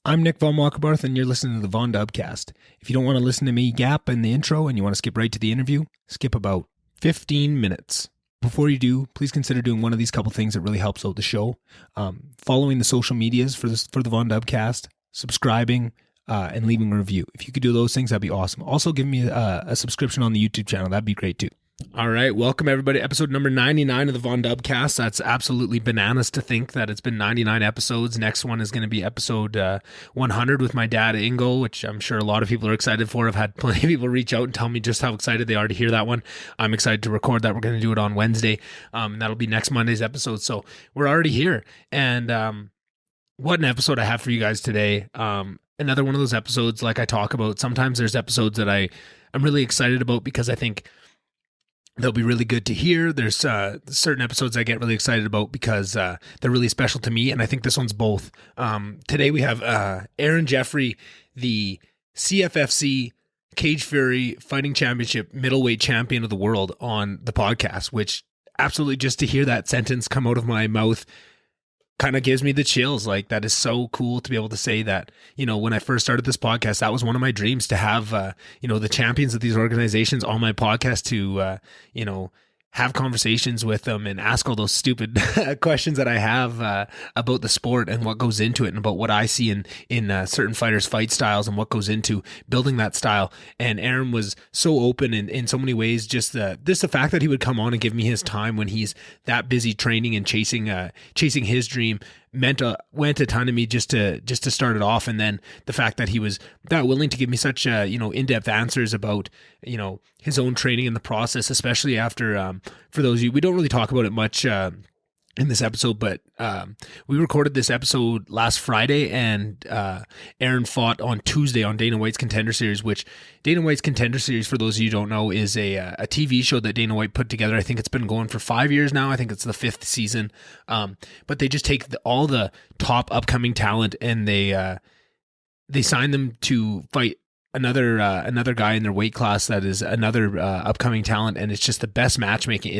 I'm Nick Von Walkerbarth, and you're listening to the Von Dubcast. If you don't want to listen to me gap in the intro and you want to skip right to the interview, skip about 15 minutes. Before you do, please consider doing one of these couple things that really helps out the show. Following the social medias for the Von Dubcast, subscribing, and leaving a review. If you could do those things, that'd be awesome. Also, give me a subscription on the YouTube channel. That'd be great too. All right, welcome everybody. Episode number 99 of the Von Dubcast. That's absolutely bananas to think that it's been 99 episodes. Next one is going to be episode 100 with my dad, Ingo, which I'm sure a lot of people are excited for. I've had plenty of people reach out and tell me just how excited they are to hear that one. I'm excited to record that. We're going to do it on Wednesday. That'll be next Monday's episode. So we're already here. And what an episode I have for you guys today. Another one of those episodes like I talk about. Sometimes there's episodes that I'm really excited about because I think they'll be really good to hear. There's certain episodes I get really excited about because they're really special to me, and I think this one's both. Today we have Aaron Jeffery, the CFFC Cage Fury Fighting Championship Middleweight Champion of the World, on the podcast, which absolutely, just to hear that sentence come out of my mouth kind of gives me the chills. Like, that is so cool to be able to say that. You know, when I first started this podcast, that was one of my dreams, to have, the champions of these organizations on my podcast, to, have conversations with them and ask all those stupid questions that I have about the sport and what goes into it, and about what I see in certain fighters' fight styles and what goes into building that style. And Aaron was so open in so many ways. Just the fact that he would come on and give me his time when he's that busy training and chasing his dream went a ton to me just to start it off. And then the fact that he was that willing to give me such in-depth answers about his own training in the process, especially after for those of you, we don't really talk about it much in this episode, but we recorded this episode last Friday, and Aaron fought on Tuesday on Dana White's Contender Series, which Dana White's Contender Series, for those of you who don't know, is a TV show that Dana White put together. I think it's been going for 5 years now. I think it's the 5th season. But they just take all the top upcoming talent, and they sign them to fight another guy in their weight class that is another upcoming talent, and it's just the best matchmaking.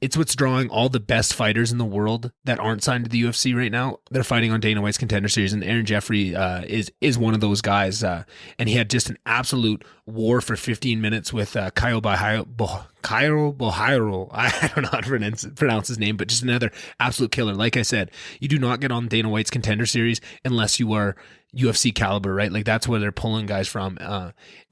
It's what's drawing all the best fighters in the world that aren't signed to the UFC right now. They're fighting on Dana White's Contender Series, and Aaron Jeffery is one of those guys. And he had just an absolute war for 15 minutes with Caio Borralho. I don't know how to pronounce his name, but just another absolute killer. Like I said, you do not get on Dana White's Contender Series unless you are UFC caliber, right? Like, that's where they're pulling guys from,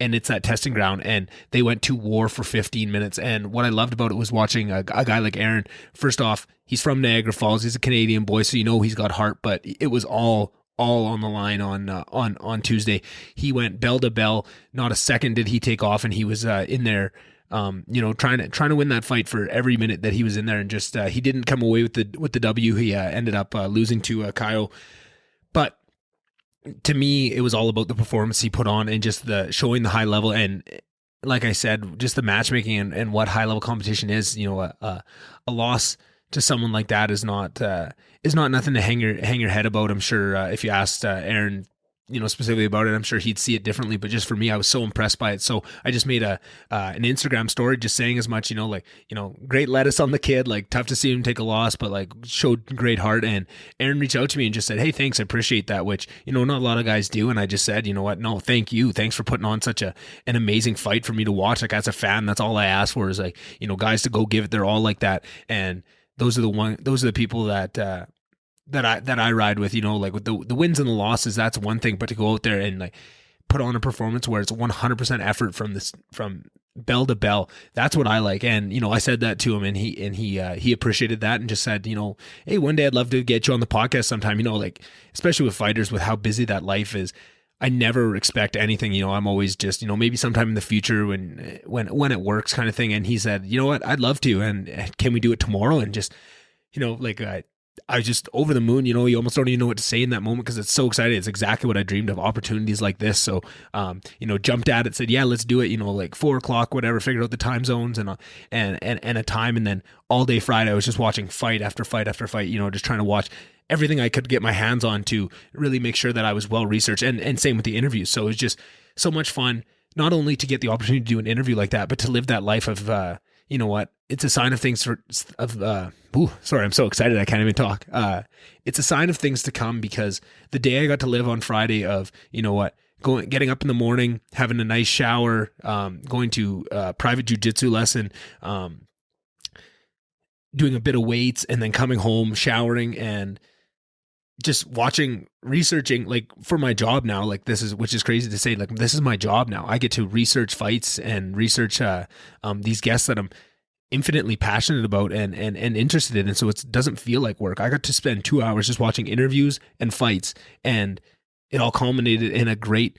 and it's that testing ground. And they went to war for 15 minutes. And what I loved about it was watching a guy like Aaron. First off, he's from Niagara Falls. He's a Canadian boy, so he's got heart. But it was all on the line on Tuesday. He went bell to bell. Not a second did he take off, and he was in there, trying to win that fight for every minute that he was in there. And just he didn't come away with the W. He ended up losing to Caio. But to me, it was all about the performance he put on and just the showing the high level. And like I said, just the matchmaking and what high level competition is. A loss to someone like that is not nothing to hang your head about. I'm sure if you asked Aaron, specifically about it, I'm sure he'd see it differently. But just for me, I was so impressed by it. So I just made an Instagram story just saying as much, great lettuce on the kid, like, tough to see him take a loss, but like showed great heart. And Aaron reached out to me and just said, "Hey, thanks. I appreciate that," which, not a lot of guys do. And I just said, you know what? No, thank you. Thanks for putting on such an amazing fight for me to watch. Like, as a fan, that's all I asked for, is like, guys to go give it their all like that. And those are the people that I ride with, like with the wins and the losses, that's one thing, but to go out there and like put on a performance where it's 100% effort from bell to bell, that's what I like. And I said that to him, and he appreciated that, and just said, hey, one day I'd love to get you on the podcast sometime. Like, especially with fighters, with how busy that life is, I never expect anything. I'm always just, maybe sometime in the future when it works, kind of thing. And he said, you know what, I'd love to, and can we do it tomorrow? And just, I was just over the moon. You almost don't even know what to say in that moment because it's so exciting. It's exactly what I dreamed of, opportunities like this. So, jumped at it, said, yeah, let's do it. Like 4:00, whatever, figured out the time zones and a time. And then all day Friday, I was just watching fight after fight after fight, just trying to watch everything I could get my hands on to really make sure that I was well researched, and same with the interviews. So it was just so much fun, not only to get the opportunity to do an interview like that, but to live that life of, it's a sign of things sorry, I'm so excited I can't even talk. It's a sign of things to come, because the day I got to live on Friday of, getting up in the morning, having a nice shower, going to a private jiu-jitsu lesson, doing a bit of weights, and then coming home, showering, and just researching, like, for my job now, like, which is crazy to say, like, this is my job now. I get to research fights and research these guests that I'm infinitely passionate about and interested in. And so it doesn't feel like work. I got to spend 2 hours just watching interviews and fights, and it all culminated in a great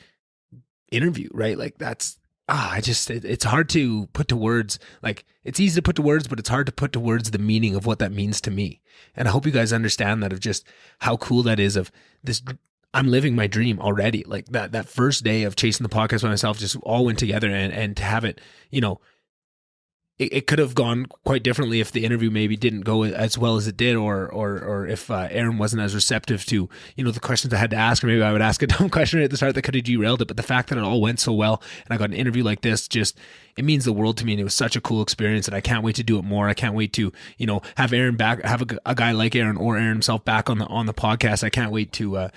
interview, right? Like, it's hard to put to words. Like, it's easy to put to words, but it's hard to put to words the meaning of what that means to me. And I hope you guys understand that, of just how cool that is, of this. I'm living my dream already. Like, that first day of chasing the podcast by myself just all went together, and to have it, it could have gone quite differently if the interview maybe didn't go as well as it did, or if Aaron wasn't as receptive to, the questions I had to ask, or maybe I would ask a dumb question at the start that could have derailed it. But the fact that it all went so well, and I got an interview like this, it means the world to me. And it was such a cool experience, and I can't wait to do it more. I can't wait to, have Aaron back, have a guy like Aaron, or Aaron himself, back on the podcast. I can't wait to,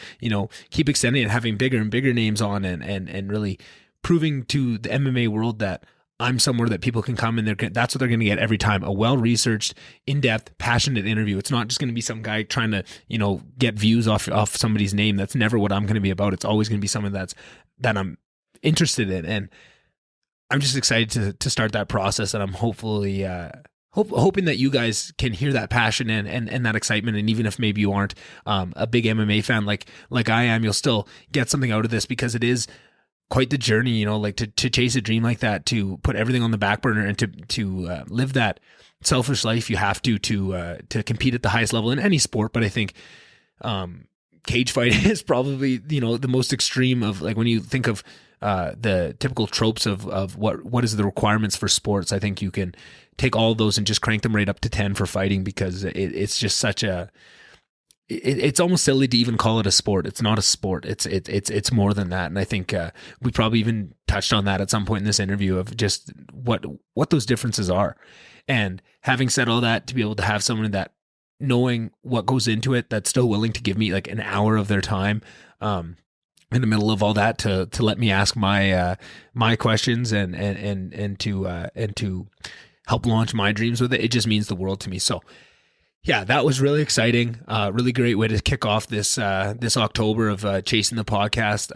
keep extending it, having bigger and bigger names on, and really proving to the MMA world that I'm somewhere that people can come, and that's what they're going to get every time. A well-researched, in-depth, passionate interview. It's not just going to be some guy trying to, get views off somebody's name. That's never what I'm going to be about. It's always going to be someone that I'm interested in. And I'm just excited to start that process. And I'm hopefully, hoping that you guys can hear that passion and that excitement. And even if maybe you aren't a big MMA fan like I am, you'll still get something out of this, because it is quite the journey, like to chase a dream like that, to put everything on the back burner, and to live that selfish life you have to compete at the highest level in any sport. But I think cage fight is probably, the most extreme of, like, when you think of the typical tropes of what is the requirements for sports. I think you can take all of those and just crank them right up to 10 for fighting, because it's just such a, it's almost silly to even call it a sport. It's not a sport. It's more than that. And I think we probably even touched on that at some point in this interview, of just what those differences are. And having said all that, to be able to have someone that, knowing what goes into it, that's still willing to give me like an hour of their time in the middle of all that, to let me ask my questions and to help launch my dreams with it just means the world to me. So yeah, that was really exciting. Really great way to kick off this October of chasing the podcast.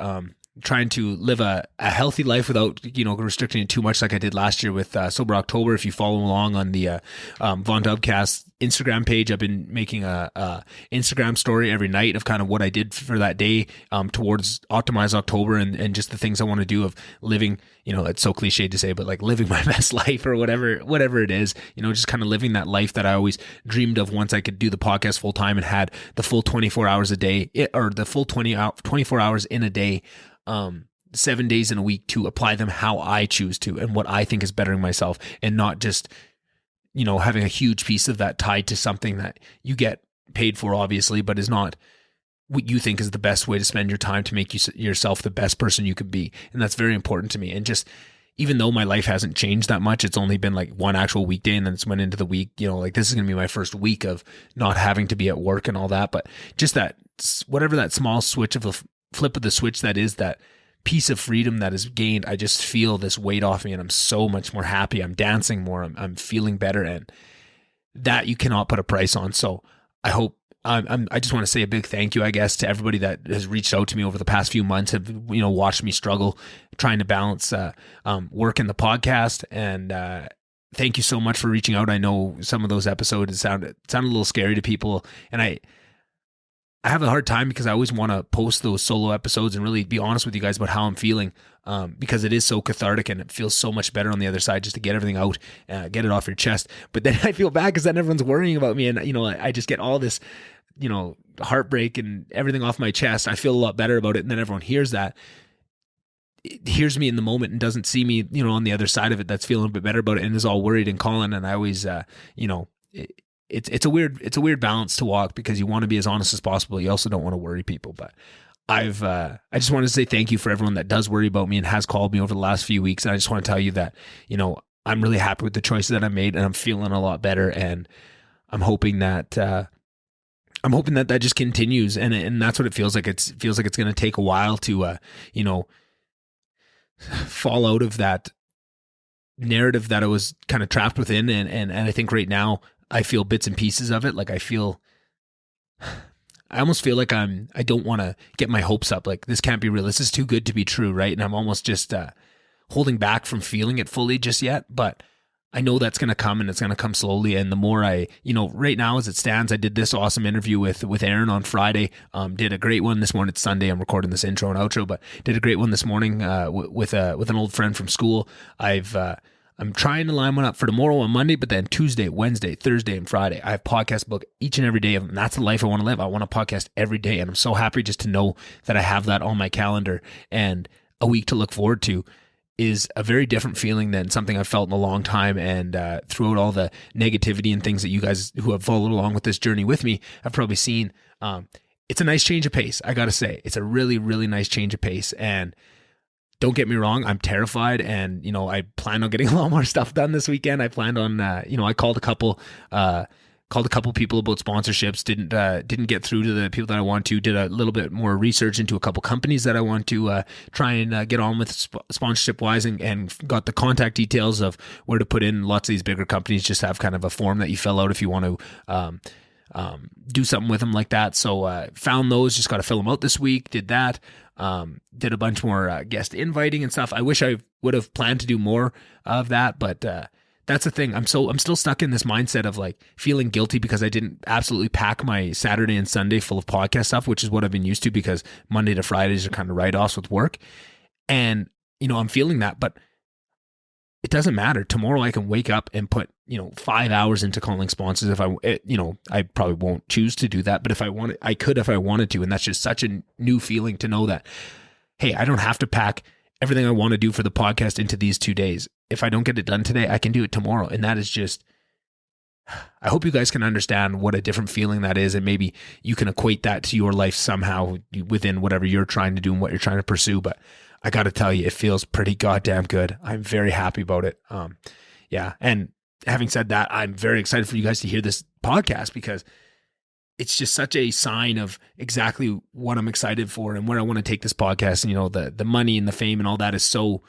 Trying to live a healthy life without, restricting it too much, like I did last year with Sober October. If you follow along on the Von Dubcast Instagram page, I've been making a Instagram story every night of kind of what I did for that day towards Optimize October, and just the things I want to do, of living, it's so cliched to say, but like living my best life, or whatever it is, just kind of living that life that I always dreamed of once I could do the podcast full time and had the full 24 hours a day, or the full 24 hours in a day, 7 days in a week, to apply them how I choose to, and what I think is bettering myself, and not just, having a huge piece of that tied to something that you get paid for, obviously, but is not what you think is the best way to spend your time to make yourself the best person you could be. And that's very important to me. And just, even though my life hasn't changed that much, it's only been like one actual weekday, and then it's went into the week, like this is going to be my first week of not having to be at work and all that. But just that, whatever that small switch of a flip of the switch that is, that piece of freedom that is gained, I just feel this weight off me, and I'm so much more happy. I'm dancing more. I'm feeling better, and that you cannot put a price on. So I hope, I just want to say a big thank you, I guess, to everybody that has reached out to me over the past few months, have, watched me struggle trying to balance work and the podcast. And thank you so much for reaching out. I know some of those episodes sounded a little scary to people, and I have a hard time, because I always want to post those solo episodes and really be honest with you guys about how I'm feeling, because it is so cathartic, and it feels so much better on the other side, just to get everything out, get it off your chest. But then I feel bad, because then everyone's worrying about me, and I just get all this, heartbreak and everything off my chest. I feel a lot better about it, and then everyone hears me in the moment and doesn't see me, on the other side of it, that's feeling a bit better about it and is all worried and calling. And I always, It's a weird balance to walk, because you want to be as honest as possible. You also don't want to worry people. But I just wanted to say thank you for everyone that does worry about me and has called me over the last few weeks. And I just want to tell you that, I'm really happy with the choices that I made, and I'm feeling a lot better. And I'm hoping that that just continues, and that's what it feels like. It feels like it's going to take a while to fall out of that narrative that I was kind of trapped within, and I think right now I feel bits and pieces of it. Like I almost feel like I don't want to get my hopes up. Like this can't be real. This is too good to be true, right? And I'm almost just holding back from feeling it fully just yet, but I know that's going to come, and it's going to come slowly. And the more right now as it stands, I did this awesome interview with Aaron on Friday. Did a great one this morning. It's Sunday. I'm recording this intro and outro, but did a great one this morning with an old friend from school. I'm trying to line one up for tomorrow on Monday, but then Tuesday, Wednesday, Thursday, and Friday, I have podcast book each and every day of them. That's the life I want to live. I want to podcast every day, and I'm so happy just to know that I have that on my calendar and a week to look forward to. Is a very different feeling than something I've felt in a long time. And throughout all the negativity and things that you guys who have followed along with this journey with me have probably seen, it's a nice change of pace. I got to say, it's a really, really nice change of pace. And don't get me wrong, I'm terrified. And, I plan on getting a lot more stuff done this weekend. I planned on, I called a couple people about sponsorships, didn't get through to the people that I want to, did a little bit more research into a couple companies that I want to try and get on with sponsorship wise, and got the contact details of where to put in. Lots of these bigger companies just have kind of a form that you fill out if you want to do something with them like that. So found those, just got to fill them out this week, did that. Did a bunch more guest inviting and stuff. I wish I would have planned to do more of that, but that's the thing. I'm still stuck in this mindset of like feeling guilty because I didn't absolutely pack my Saturday and Sunday full of podcast stuff, which is what I've been used to because Monday to Fridays are kind of write-offs with work. And, I'm feeling that, but it doesn't matter. Tomorrow I can wake up and put, 5 hours into calling sponsors. If I probably won't choose to do that, but if I wanted, I could if I wanted to. And that's just such a new feeling to know that, hey, I don't have to pack everything I want to do for the podcast into these 2 days. If I don't get it done today, I can do it tomorrow. And that is just, I hope you guys can understand what a different feeling that is. And maybe you can equate that to your life somehow within whatever you're trying to do and what you're trying to pursue. But I got to tell you, it feels pretty goddamn good. I'm very happy about it. Yeah. And having said that, I'm very excited for you guys to hear this podcast because it's just such a sign of exactly what I'm excited for and where I want to take this podcast. And, the money and the fame and all that is so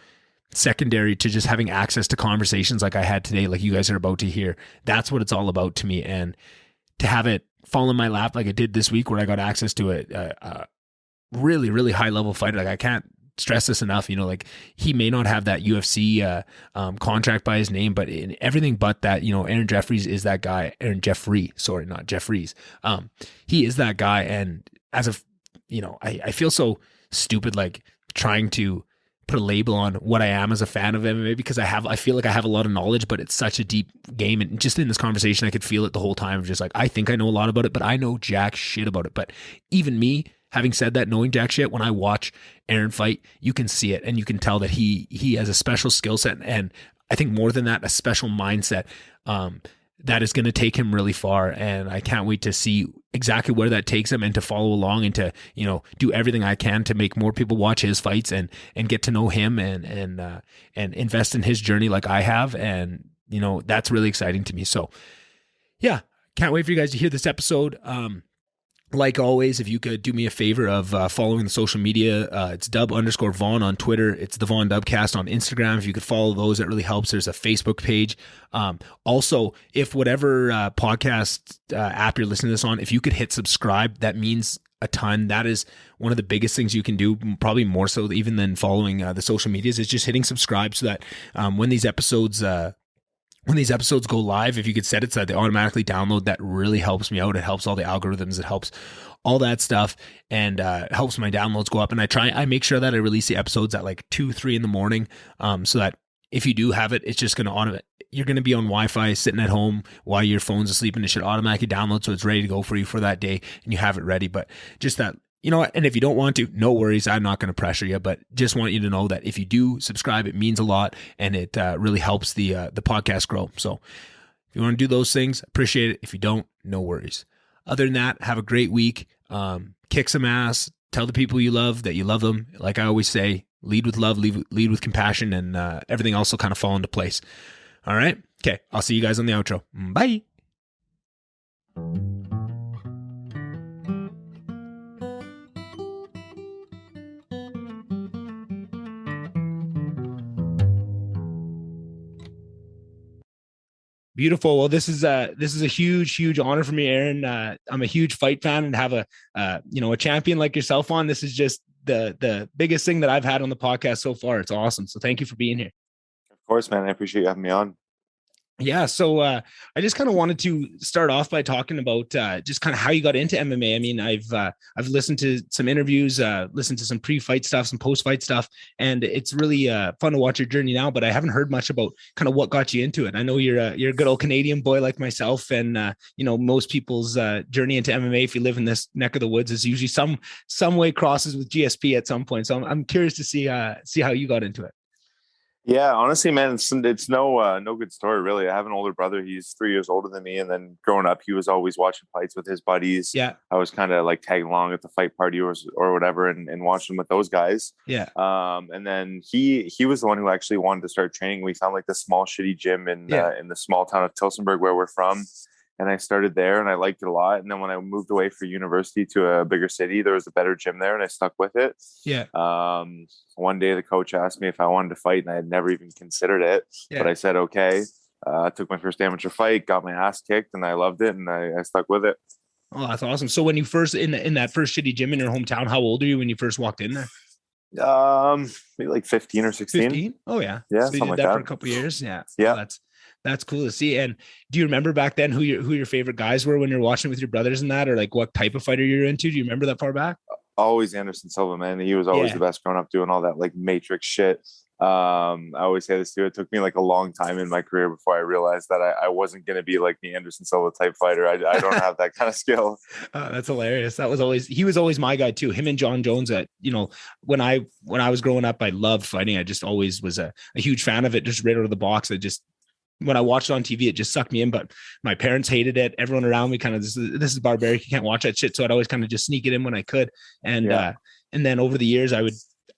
secondary to just having access to conversations like I had today, like you guys are about to hear. That's what it's all about to me. And to have it fall in my lap like it did this week where I got access to a really, really high level fighter. Like I can't stress this enough, like he may not have that UFC contract by his name, but in everything but that, Aaron Jeffries is that guy. Aaron Jeffrey, sorry, not Jeffries. He is that guy. And as of, I feel so stupid, like trying to put a label on what I am as a fan of MMA because I feel like I have a lot of knowledge, but it's such a deep game. And just in this conversation, I could feel it the whole time of just like, I think I know a lot about it, but I know jack shit about it. But even me, having said that, knowing jack shit, when I watch Aaron fight, you can see it and you can tell that he has a special skill set. And I think more than that, a special mindset that is going to take him really far. And I can't wait to see exactly where that takes him and to follow along and to, do everything I can to make more people watch his fights and get to know him and invest in his journey like I have. And, that's really exciting to me. So yeah, can't wait for you guys to hear this episode. Like always, if you could do me a favor of following the social media, it's dub_Vaughn on Twitter. It's the Vaughn Dubcast on Instagram. If you could follow those, that really helps. There's a Facebook page. Also, if whatever podcast app you're listening to this on, if you could hit subscribe, that means a ton. That is one of the biggest things you can do, probably more so even than following the social medias, is just hitting subscribe so that when these episodes go live, if you could set it so that they automatically download, that really helps me out. It helps all the algorithms. It helps all that stuff and helps my downloads go up. And I make sure that I release the episodes at like 2-3 in the morning so that if you do have it, it's just going to automate. You're going to be on Wi-Fi sitting at home while your phone's asleep and it should automatically download so it's ready to go for you for that day and you have it ready. But just that, and if you don't want to, no worries. I'm not going to pressure you, but just want you to know that if you do subscribe, it means a lot and it really helps the podcast grow. So if you want to do those things, appreciate it. If you don't, no worries. Other than that, have a great week. Kick some ass. Tell the people you love that you love them. Like I always say, lead with love, lead with compassion, and everything else will kind of fall into place. All right. Okay. I'll see you guys on the outro. Bye. Beautiful. Well, this is a huge honor for me, Aaron. I'm a huge fight fan, and have a champion like yourself on. This is just the biggest thing that I've had on the podcast so far. It's awesome. So thank you for being here. Of course, man. I appreciate you having me on. Yeah. So I just kind of wanted to start off by talking about just kind of how you got into MMA. I mean, I've listened to some interviews, listened to some pre-fight stuff, some post-fight stuff, and it's really fun to watch your journey now. But I haven't heard much about kind of what got you into it. I know you're a good old Canadian boy like myself, and most people's journey into MMA, if you live in this neck of the woods, is usually some way crosses with GSP at some point. So I'm curious to see how you got into it. Yeah, honestly, man, it's no good story, really. I have an older brother. He's 3 years older than me. And then growing up, he was always watching fights with his buddies. Yeah. I was kind of like tagging along at the fight party or whatever and watching with those guys. Yeah. And then he was the one who actually wanted to start training. We found like this small shitty gym in the small town of Tillsonburg where we're from. And I started there and I liked it a lot. And then when I moved away for university to a bigger city, there was a better gym there and I stuck with it. Yeah. One day the coach asked me if I wanted to fight and I had never even considered it, but I said, okay. I took my first amateur fight, got my ass kicked and I loved it and I stuck with it. Oh, that's awesome. So when you first in that first shitty gym in your hometown, how old are you when you first walked in there? Maybe like 15 or 16. 15? Oh yeah. Yeah. So you did that for a couple of years. Yeah. Oh, that's cool to see. And do you remember back then who your favorite guys were when you're watching with your brothers and that, or like what type of fighter you're into? Do you remember that far back? Always Anderson Silva, man. He was always the best growing up doing all that like matrix shit. I always say this too. It took me like a long time in my career before I realized that I wasn't going to be like the Anderson Silva type fighter. I don't have that kind of skill. That's hilarious. He was always my guy too. Him and John Jones when I was growing up, I loved fighting. I just always was a huge fan of it. Just right out of the box. When I watched it on TV, it just sucked me in, but my parents hated it. Everyone around me kind of, this is barbaric. You can't watch that shit. So I'd always kind of just sneak it in when I could. And then over the years, I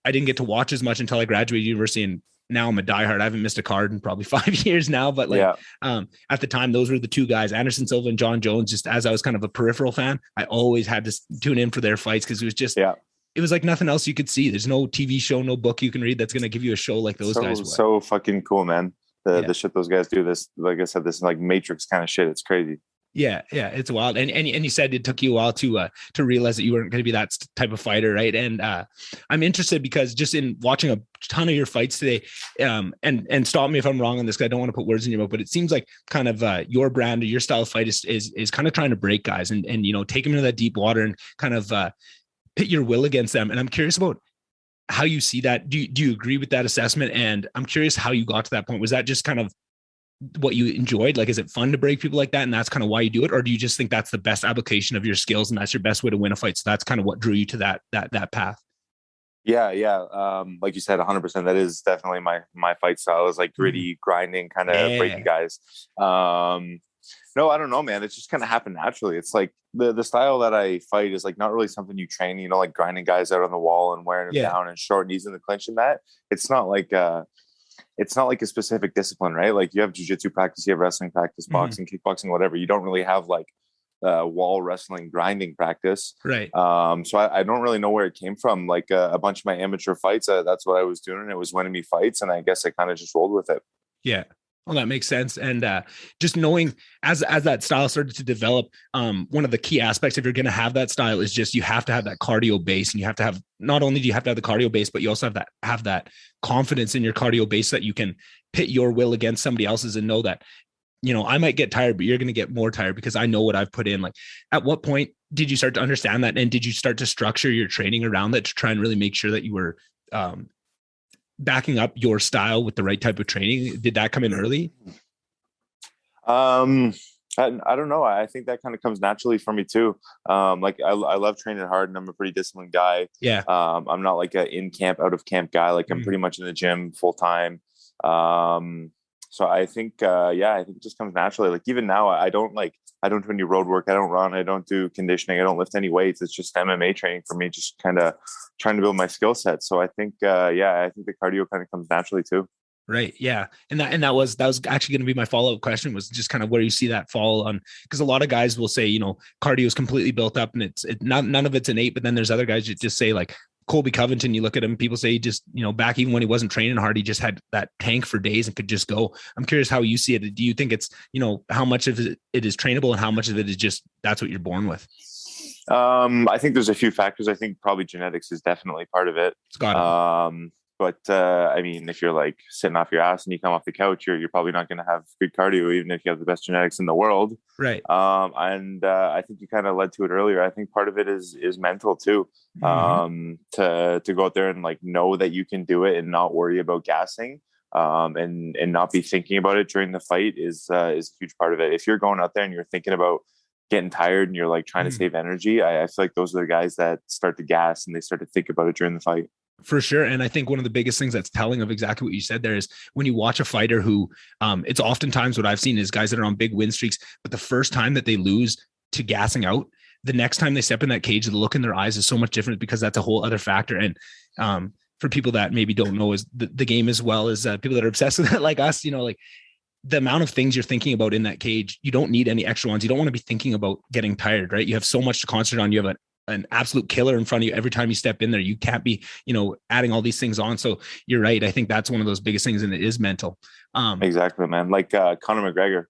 didn't get to watch as much until I graduated university. And now I'm a diehard. I haven't missed a card in probably 5 years now, but at the time, those were the two guys, Anderson Silva and John Jones. Just as I was kind of a peripheral fan, I always had to tune in for their fights. Cause it was just, it was like nothing else you could see. There's no TV show, no book you can read that's going to give you a show like those guys would. So fucking cool, man. The shit those guys do, this, like I said, this like matrix kind of shit. It's crazy. Yeah, it's wild. And you said it took you a while to realize that you weren't going to be that type of fighter, right? And I'm interested because just in watching a ton of your fights today, and stop me if I'm wrong on this, because I don't want to put words in your mouth, but it seems like kind of your brand or your style of fight is kind of trying to break guys and take them into that deep water and kind of pit your will against them. And I'm curious about how you see that. Do you agree with that assessment? And I'm curious how you got to that point. Was that just kind of what you enjoyed? Like, is it fun to break people like that? And that's kind of why you do it? Or do you just think that's the best application of your skills and that's your best way to win a fight? So that's kind of what drew you to that path. Yeah. Like you said, 100%. That is definitely my fight style is like gritty, grinding, kind of breaking guys. No, I don't know, man. It's just kind of happened naturally. It's like the style that I fight is like not really something you train, like grinding guys out on the wall and wearing them down and short knees in the clinch and that. It's not like a specific discipline, right? Like you have jiu-jitsu practice, you have wrestling practice, boxing, kickboxing, whatever. You don't really have like wall wrestling grinding practice. Right. So I don't really know where it came from. Like a bunch of my amateur fights, that's what I was doing. It was winning me fights. And I guess I kind of just rolled with it. Yeah. Well, that makes sense. And just knowing as that style started to develop, one of the key aspects if you're going to have that style is just you have to have that cardio base, and you have to have, not only do you have to have the cardio base, but you also have that confidence in your cardio base that you can pit your will against somebody else's and know that, I might get tired, but you're going to get more tired because I know what I've put in. Like, at what point did you start to understand that? And did you start to structure your training around that to try and really make sure that you were, backing up your style with the right type of training? Did that come in early? I don't know. I think that kind of comes naturally for me too. Like I love training hard and I'm a pretty disciplined guy. Yeah. I'm not like a in camp, out of camp guy. Like I'm pretty much in the gym full time. So I think, I think it just comes naturally. Like even now I don't do any road work. I don't run. I don't do conditioning. I don't lift any weights. It's just MMA training for me, just kind of trying to build my skill set. So I think, I think the cardio kind of comes naturally too. Right. Yeah. And that was actually going to be my follow-up question, was just kind of where you see that fall on, because a lot of guys will say, cardio is completely built up and it's not, none of it's innate. But then there's other guys that just say, like Colby Covington, you look at him, people say he just, back even when he wasn't training hard, he just had that tank for days and could just go. I'm curious how you see it. Do you think it's, how much of it is trainable and how much of it is just, that's what you're born with? I think there's a few factors. I think probably genetics is definitely part of it. It's got it. But I mean, if you're like sitting off your ass and you come off the couch, you're probably not going to have good cardio, even if you have the best genetics in the world. Right. And I think you kind of led to it earlier. I think part of it is mental too. To go out there and like know that you can do it and not worry about gassing, and not be thinking about it during the fight is a huge part of it. If you're going out there and you're thinking about getting tired and you're like trying to save energy, I feel like those are the guys that start to gas and they start to think about it during the fight. For sure. And I think one of the biggest things that's telling of exactly what you said there is when you watch a fighter who, it's oftentimes what I've seen is guys that are on big win streaks, but the first time that they lose to gassing out, the next time they step in that cage, the look in their eyes is so much different, because that's a whole other factor. And for people that maybe don't know is the game as well as people that are obsessed with it like us, like the amount of things you're thinking about in that cage, you don't need any extra ones. You don't want to be thinking about getting tired, right? You have so much to concentrate on. You have an absolute killer in front of you every time you step in there. You can't be, adding all these things on. So you're right. I think that's one of those biggest things, and it is mental. Exactly, man. Like Conor McGregor,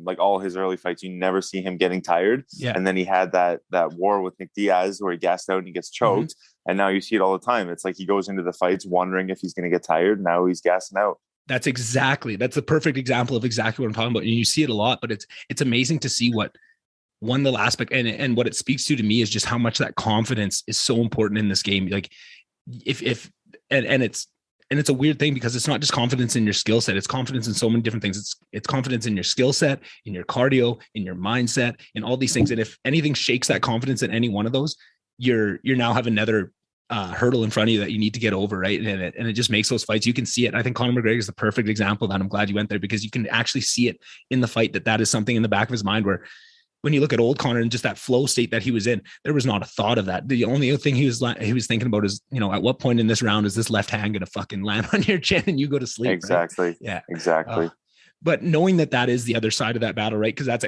like all his early fights, you never see him getting tired. Yeah. And then he had that war with Nick Diaz where he gassed out and he gets choked. And now you see it all the time. It's like he goes into the fights wondering if he's going to get tired. Now he's gassing out. That's the perfect example of exactly what I'm talking about. And you see it a lot, but it's amazing to see what one little aspect and what it speaks to me is just how much that confidence is so important in this game. Like it's a weird thing, because it's not just confidence in your skill set. It's confidence in so many different things. It's confidence in your skill set, in your cardio, in your mindset, in all these things. And if anything shakes that confidence in any one of those, you're now have another hurdle in front of you that you need to get over, right? And it just makes those fights. You can see it. I think Conor McGregor is the perfect example of that. I'm glad you went there, because you can actually see it in the fight that is something in the back of his mind, where when you look at old Conor and just that flow state that he was in, there was not a thought of that. The only thing he was thinking about is, at what point in this round is this left hand going to fucking land on your chin and you go to sleep? Exactly. Right? Yeah, exactly. But knowing that is the other side of that battle, right? Because that's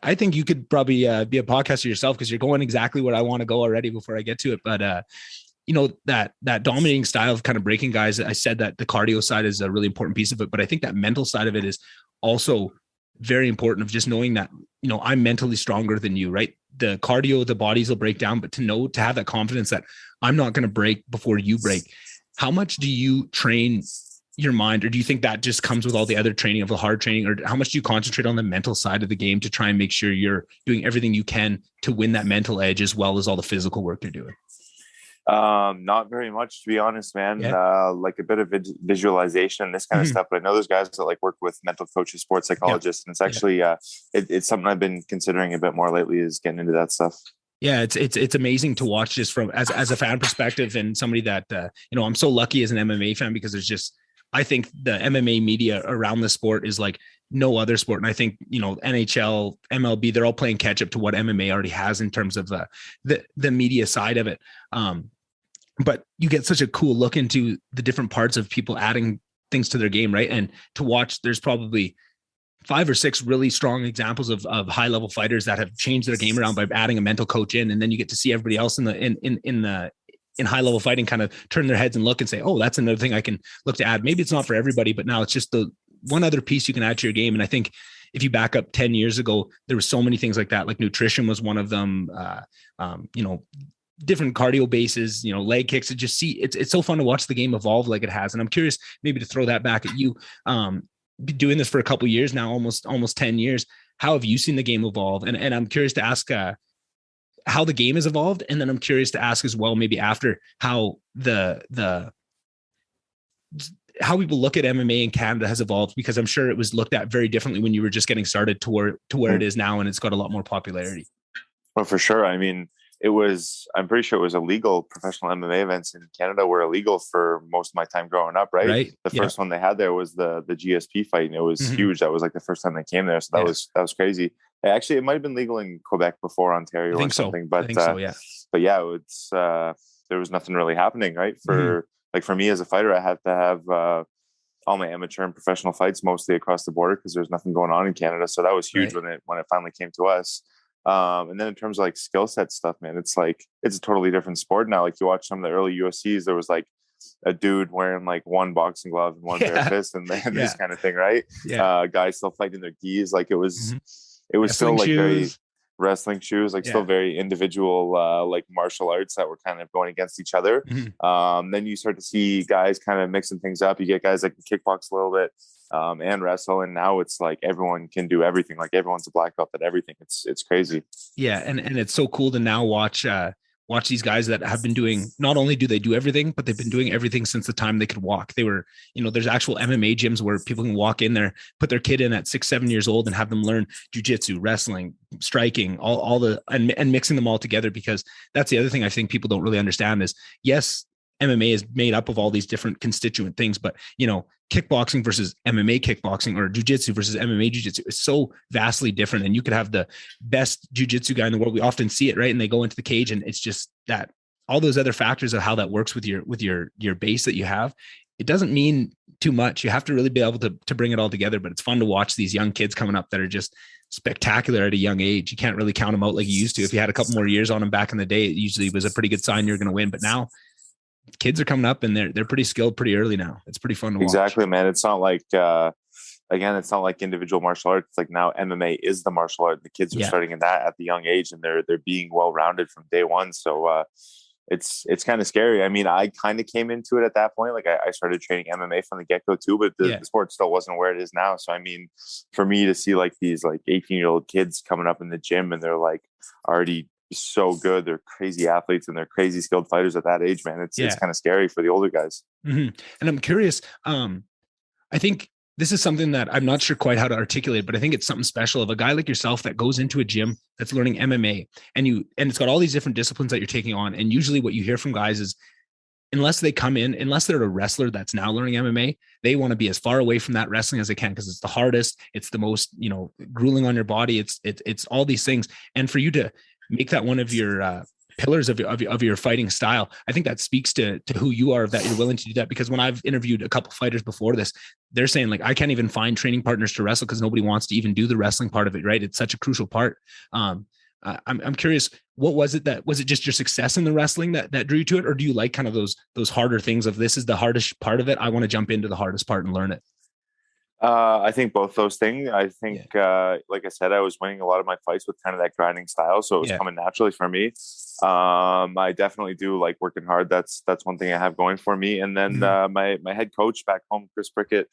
I think you could probably be a podcaster yourself, because you're going exactly where I want to go already before I get to it. But that dominating style of kind of breaking guys, I said that the cardio side is a really important piece of it, but I think that mental side of it is also very important, of just knowing that, I'm mentally stronger than you, right? The cardio, the bodies will break down, but to have that confidence that I'm not going to break before you break. How much do you train your mind, or do you think that just comes with all the other training of the hard training, or how much do you concentrate on the mental side of the game to try and make sure you're doing everything you can to win that mental edge, as well as all the physical work you're doing? Not very much, to be honest, man. Yeah. Like a bit of visualization, this kind of stuff. But I know there's guys that like work with mental coaches, sports psychologists, and it's actually it's something I've been considering a bit more lately, is getting into that stuff. Yeah, it's amazing to watch, just from as a fan perspective, and somebody that I'm so lucky as an MMA fan, because I think the MMA media around the sport is like no other sport. And I think, NHL, MLB, they're all playing catch up to what MMA already has in terms of the media side of it. But you get such a cool look into the different parts of people adding things to their game, right? And to watch, there's probably 5 or 6 really strong examples of high level fighters that have changed their game around by adding a mental coach in. And then you get to see everybody else in high level fighting kind of turn their heads and look and say, oh, that's another thing I can look to add. Maybe it's not for everybody, but now it's just the one other piece you can add to your game. And I think if you back up 10 years ago, there were so many things like that. Like nutrition was one of them, different cardio bases, leg kicks. To just see, it's so fun to watch the game evolve like it has. And I'm curious maybe to throw that back at you. Been doing this for a couple of years now, almost 10 years. How have you seen the game evolve? And I'm curious to ask, how the game has evolved. And then I'm curious to ask as well, maybe after, how how people look at MMA in Canada has evolved, because I'm sure it was looked at very differently when you were just getting started to where it is now. And it's got a lot more popularity. Well, for sure. I mean, I'm pretty sure it was illegal. Professional MMA events in Canada were illegal for most of my time growing up. Right. The first one they had there was the GSP fight, and it was huge. That was like the first time they came there. So that was crazy. Actually, it might've been legal in Quebec before Ontario or something, but, but yeah, it's, there was nothing really happening, right? For like for me as a fighter, I have to have all my amateur and professional fights mostly across the border because there's nothing going on in Canada. So that was huge when it finally came to us. And then in terms of like skill set stuff, man, it's like, it's a totally different sport now. Like you watch some of the early UFCs, there was like a dude wearing like one boxing glove and one bare fist and this kind of thing, right? Guys still fighting their gis. Like it was wrestling still like shoes. very wrestling shoes, like still very individual, like martial arts that were kind of going against each other. Then you start to see guys kind of mixing things up. You get guys that can kickbox a little bit and wrestle, and now it's like everyone can do everything. Like everyone's a black belt at everything. It's crazy. Yeah, and it's so cool to now watch these guys that have been doing, not only do they do everything, but they've been doing everything since the time they could walk. They were, there's actual MMA gyms where people can walk in there, put their kid in at 6-7 years old and have them learn jujitsu, wrestling, striking, all the, and mixing them all together, because that's the other thing I think people don't really understand is, yes, MMA is made up of all these different constituent things, but kickboxing versus MMA kickboxing or jujitsu versus MMA jujitsu is so vastly different. And you could have the best jujitsu guy in the world. We often see it, right? And they go into the cage, and it's just that all those other factors of how that works with your base that you have. It doesn't mean too much. You have to really be able to bring it all together. But it's fun to watch these young kids coming up that are just spectacular at a young age. You can't really count them out like you used to. If you had a couple more years on them back in the day, it usually was a pretty good sign you're going to win. But now kids are coming up and they're pretty skilled pretty early now. It's pretty fun to watch. Exactly, man. It's not like, again, it's not like individual martial arts. It's like now MMA is the martial art. The kids are starting in that at the young age, and they're being well-rounded from day one. So it's kind of scary. I mean, I kind of came into it at that point. Like I started training MMA from the get-go too, but the sport still wasn't where it is now. So, I mean, for me to see like these like 18-year-old kids coming up in the gym and they're like already so good, they're crazy athletes and they're crazy skilled fighters at that age, man. It's kind of scary for the older guys. And I'm curious, I think this is something that I'm not sure quite how to articulate, but I think it's something special of a guy like yourself that goes into a gym that's learning MMA, and it's got all these different disciplines that you're taking on. And usually what you hear from guys is, unless they're a wrestler that's now learning MMA, they want to be as far away from that wrestling as they can, because it's the hardest, it's the most, grueling on your body. It's all these things. And for you to make that one of your pillars of your fighting style, I think that speaks to who you are, that you're willing to do that. Because when I've interviewed a couple fighters before this, they're saying like, I can't even find training partners to wrestle because nobody wants to even do the wrestling part of it. Right. It's such a crucial part. I'm curious, what was it was it just your success in the wrestling that drew you to it? Or do you like kind of those harder things of, this is the hardest part of it, I want to jump into the hardest part and learn it? I think both those things. I think, like I said, I was winning a lot of my fights with kind of that grinding style, so it was coming naturally for me. I definitely do like working hard. That's one thing I have going for me. And then my head coach back home, Chris Prickett,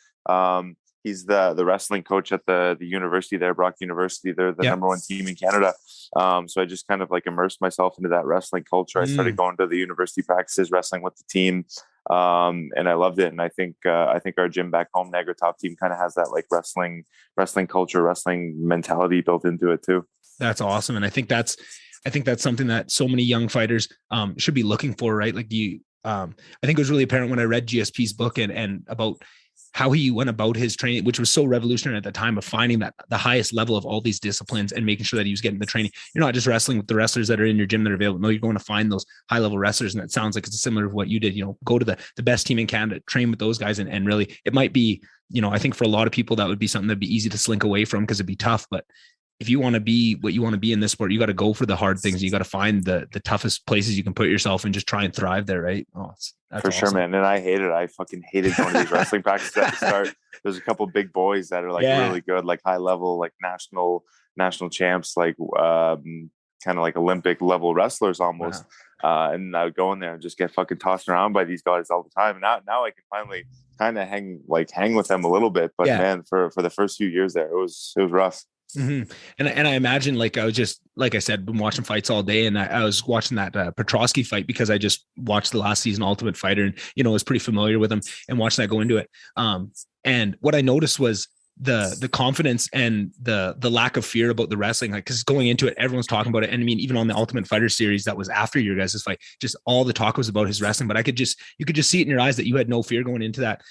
he's the wrestling coach at the university there, Brock University. They're the number one team in Canada. So I just kind of like immersed myself into that wrestling culture. I started going to the university practices, wrestling with the team. And I loved it. And I think our gym back home, Niagara Top Team, kind of has that like wrestling culture, wrestling mentality built into it too. That's awesome. And I think that's something that so many young fighters should be looking for, right? Like I think it was really apparent when I read GSP's book and about how he went about his training, which was so revolutionary at the time, of finding that the highest level of all these disciplines and making sure that he was getting the training. You're not just wrestling with the wrestlers that are in your gym that are available. No, you're going to find those high level wrestlers. And it sounds like it's similar to what you did, go to the best team in Canada, train with those guys. And really, it might be, I think for a lot of people, that would be something that'd be easy to slink away from because it'd be tough. But if you want to be what you want to be in this sport, you got to go for the hard things. You got to find the toughest places you can put yourself and just try and thrive there. Right. That's for awesome. Sure, man. And I fucking hated going to these wrestling practices at the start. There's a couple big boys that are like really good, like high level, like national champs, like kind of like Olympic level wrestlers almost. Wow. And I would go in there and just get fucking tossed around by these guys all the time. And now I can finally kind of hang with them a little bit. But man, for the first few years there, it was rough. Mm-hmm. And I imagine, like, I was just, like I said, been watching fights all day, and I was watching that Petrosky fight because I just watched the last season Ultimate Fighter, and was pretty familiar with him and watching that go into it. And what I noticed was the confidence and the lack of fear about the wrestling, like, because going into it, everyone's talking about it. And I mean, even on the Ultimate Fighter series that was after your guys' fight, just all the talk was about his wrestling. But you could just see it in your eyes that you had no fear going into that.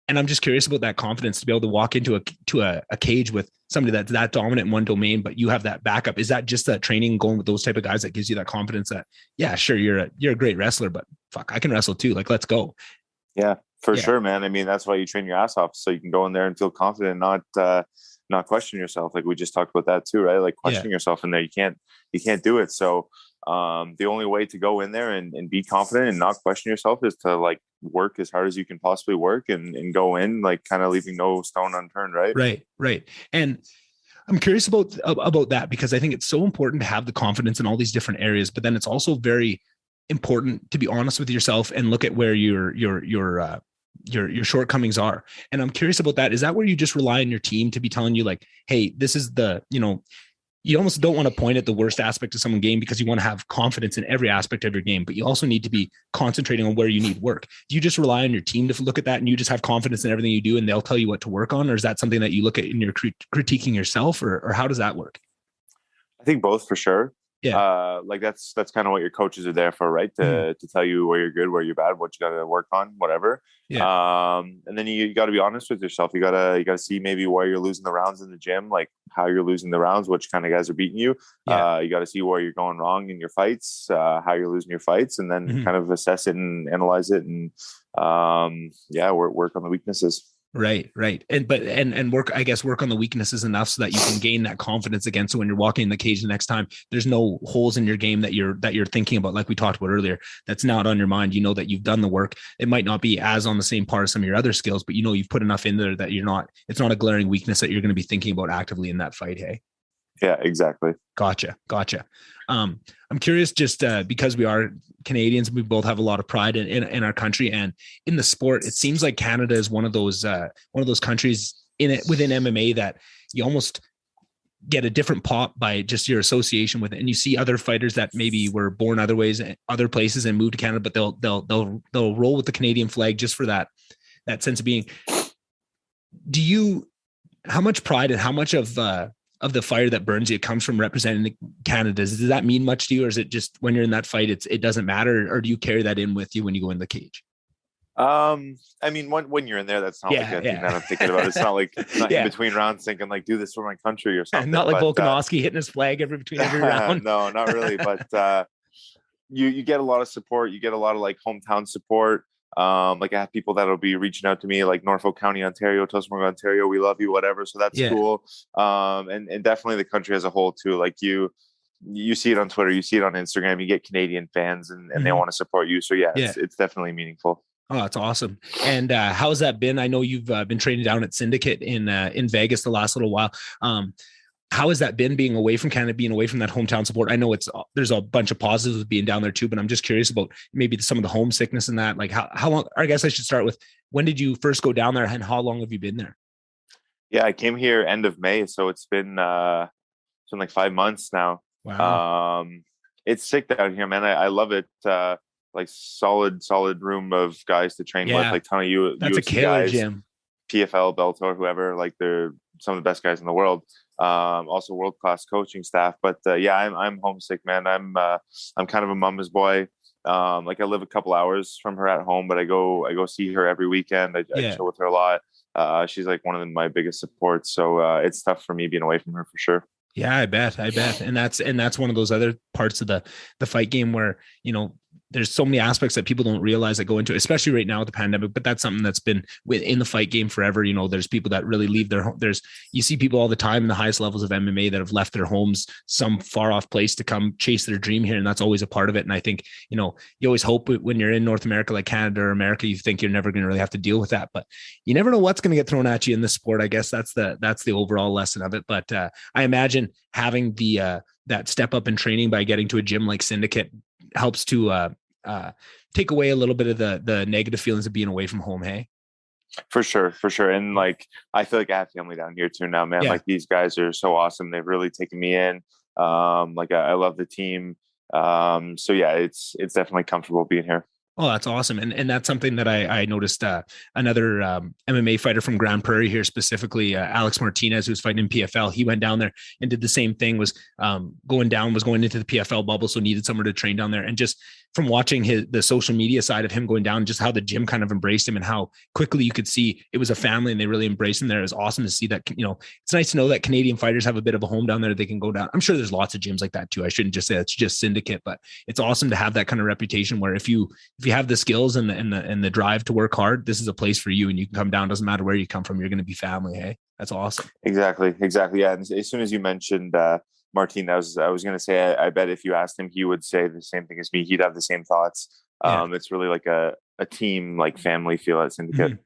And I'm just curious about that confidence to be able to walk into a cage with somebody that's that dominant in one domain, but you have that backup. Is that just that training going with those type of guys that gives you that confidence that, yeah, sure, you're a great wrestler, but fuck, I can wrestle too. Like, let's go. Yeah, for sure, man. I mean, that's why you train your ass off, so you can go in there and feel confident, not question yourself. Like we just talked about that too, right? Like questioning yourself in there, you can't do it. So the only way to go in there and be confident and not question yourself is to like work as hard as you can possibly work and go in like kind of leaving no stone unturned, right? Right. And I'm curious about that, because I think it's so important to have the confidence in all these different areas, but then it's also very important to be honest with yourself and look at where your shortcomings are. And I'm curious about that. Is that where you just rely on your team to be telling you like, hey, this is you almost don't want to point at the worst aspect of someone's game, because you want to have confidence in every aspect of your game, but you also need to be concentrating on where you need work. Do you just rely on your team to look at that and you just have confidence in everything you do and they'll tell you what to work on? Or is that something that you look at and you're critiquing yourself, or how does that work? I think both, for sure. Yeah. Like that's kind of what your coaches are there for, right? To tell you where you're good, where you're bad, what you got to work on, whatever. Yeah. And then you got to be honest with yourself. You gotta see maybe where you're losing the rounds in the gym, like how you're losing the rounds, which kind of guys are beating you. Yeah. You got to see where you're going wrong in your fights, how you're losing your fights, and then kind of assess it and analyze it, and work on the weaknesses. Right. And work on the weaknesses enough so that you can gain that confidence again. So when you're walking in the cage the next time, there's no holes in your game that you're thinking about, like we talked about earlier, that's not on your mind. You know that you've done the work. It might not be as on the same par as some of your other skills, but you've put enough in there that it's not a glaring weakness that you're going to be thinking about actively in that fight. Hey. Yeah, exactly. Gotcha. I'm curious, just because we are Canadians, we both have a lot of pride in our country and in the sport. It seems like Canada is one of those countries within MMA that you almost get a different pop by just your association with it. And you see other fighters that maybe were born other ways, other places, and moved to Canada, but they'll roll with the Canadian flag just for that sense of being. How much pride and how much of the fire that burns you comes from representing Canada? Does that mean much to you, or is it just when you're in that fight, it doesn't matter, or do you carry that in with you when you go in the cage? I mean, when you're in there, that's not like a thing that I'm thinking about. It's not like in between rounds thinking like, do this for my country or something. Not like Volkanovski hitting his flag between every round. No, not really. But you get a lot of support. You get a lot of like hometown support. Like I have people that'll be reaching out to me, like Norfolk County, Ontario, Toastmore, Ontario. We love you, whatever. So that's cool. And definitely the country as a whole too. Like you see it on Twitter, you see it on Instagram. You get Canadian fans, and they want to support you. So it's definitely meaningful. Oh, that's awesome. And how has that been? I know you've been training down at Syndicate in Vegas the last little while. How has that been, being away from Canada, being away from that hometown support? I know there's a bunch of positives with being down there too, but I'm just curious about maybe some of the homesickness and that. Like how long? I guess I should start with, when did you first go down there, and how long have you been there? Yeah, I came here end of May, so it's been like 5 months now. Wow. It's sick down here, man. I love it. Like solid room of guys to train with. Like ton of you. That's UFC a killer guys, gym. PFL, Bellator, whoever. Like they're some of the best guys in the world. Also world-class coaching staff. But I'm homesick, man. I'm kind of a mama's boy. Like I live a couple hours from her at home, but I go see her every weekend. I chill with her a lot. She's like one of my biggest supports. So it's tough for me being away from her for sure. Yeah, I bet. And that's one of those other parts of the fight game where, there's so many aspects that people don't realize that go into it, especially right now with the pandemic. But that's something that's been within the fight game forever. There's people that really leave their home. You see people all the time in the highest levels of MMA that have left their homes, some far off place, to come chase their dream here. And that's always a part of it. And I think, you always hope when you're in North America, like Canada or America, you think you're never going to really have to deal with that, but you never know what's going to get thrown at you in this sport. I guess that's the overall lesson of it. But I imagine having that step up in training by getting to a gym like Syndicate helps to take away a little bit of the negative feelings of being away from home. Hey, for sure. And like, I feel like I have family down here too now, man. Like these guys are so awesome. They've really taken me in. Like I love the team. So yeah, it's definitely comfortable being here. Oh, that's awesome. And that's something that I noticed another MMA fighter from Grand Prairie here, specifically Alex Martinez, who's fighting in PFL. He went down there and did the same thing, was going into the PFL bubble, so needed somewhere to train down there. And just from watching the social media side of him going down, just how the gym kind of embraced him and how quickly you could see it was a family and they really embraced him there. It was awesome to see that. It's nice to know that Canadian fighters have a bit of a home down there. They can go down. I'm sure there's lots of gyms like that too. I shouldn't just say it's just Syndicate, but it's awesome to have that kind of reputation where if you if you have the skills and the drive to work hard, this is a place for you, and you can come down. Doesn't matter where you come from. You're going to be family. Hey, that's awesome. Exactly. Yeah. And as soon as you mentioned Martin, I was going to say, I bet if you asked him, he would say the same thing as me. He'd have the same thoughts. It's really like a team, like family feel at Syndicate.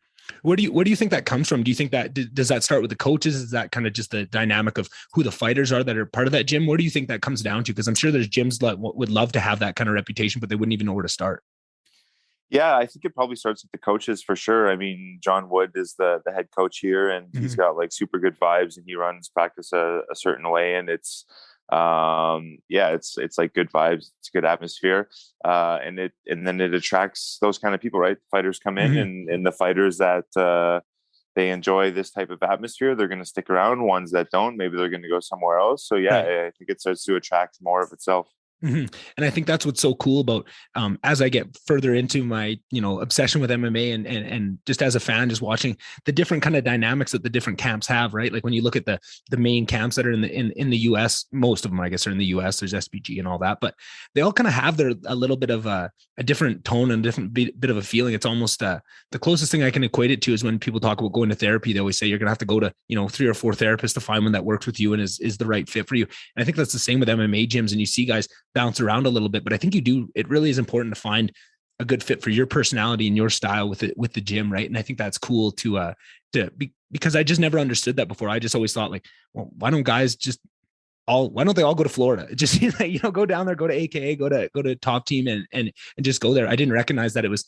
Where do you think that comes from? Do you think that does that start with the coaches? Is that kind of just the dynamic of who the fighters are that are part of that gym? Where do you think that comes down to? Because I'm sure there's gyms that would love to have that kind of reputation, but they wouldn't even know where to start. Yeah, I think it probably starts with the coaches for sure. I mean, John Wood is the head coach here, and he's got like super good vibes, and he runs practice a certain way, and it's like good vibes. It's a good atmosphere. And then it attracts those kind of people, right? Fighters come in and the fighters that, they enjoy this type of atmosphere, they're going to stick around. Ones that don't, maybe they're going to go somewhere else. So yeah, right. I think it starts to attract more of itself. And I think that's what's so cool about, as I get further into my, obsession with MMA and just as a fan, just watching the different kind of dynamics that the different camps have, right? Like when you look at the main camps that are in the US, most of them, I guess, are in the US, there's SBG and all that, but they all kind of have a little bit of a different tone and a different bit of a feeling. It's almost, the closest thing I can equate it to is when people talk about going to therapy, they always say you're going to have to go to, 3 or 4 therapists to find one that works with you and is the right fit for you. And I think that's the same with MMA gyms, and you see guys bounce around a little bit, but I think it really is important to find a good fit for your personality and your style with the gym. Right. And I think that's cool because I just never understood that before. I just always thought like, well, why don't they all go to Florida? Just, go down there, go to AKA, go to Top Team and just go there. I didn't recognize that it was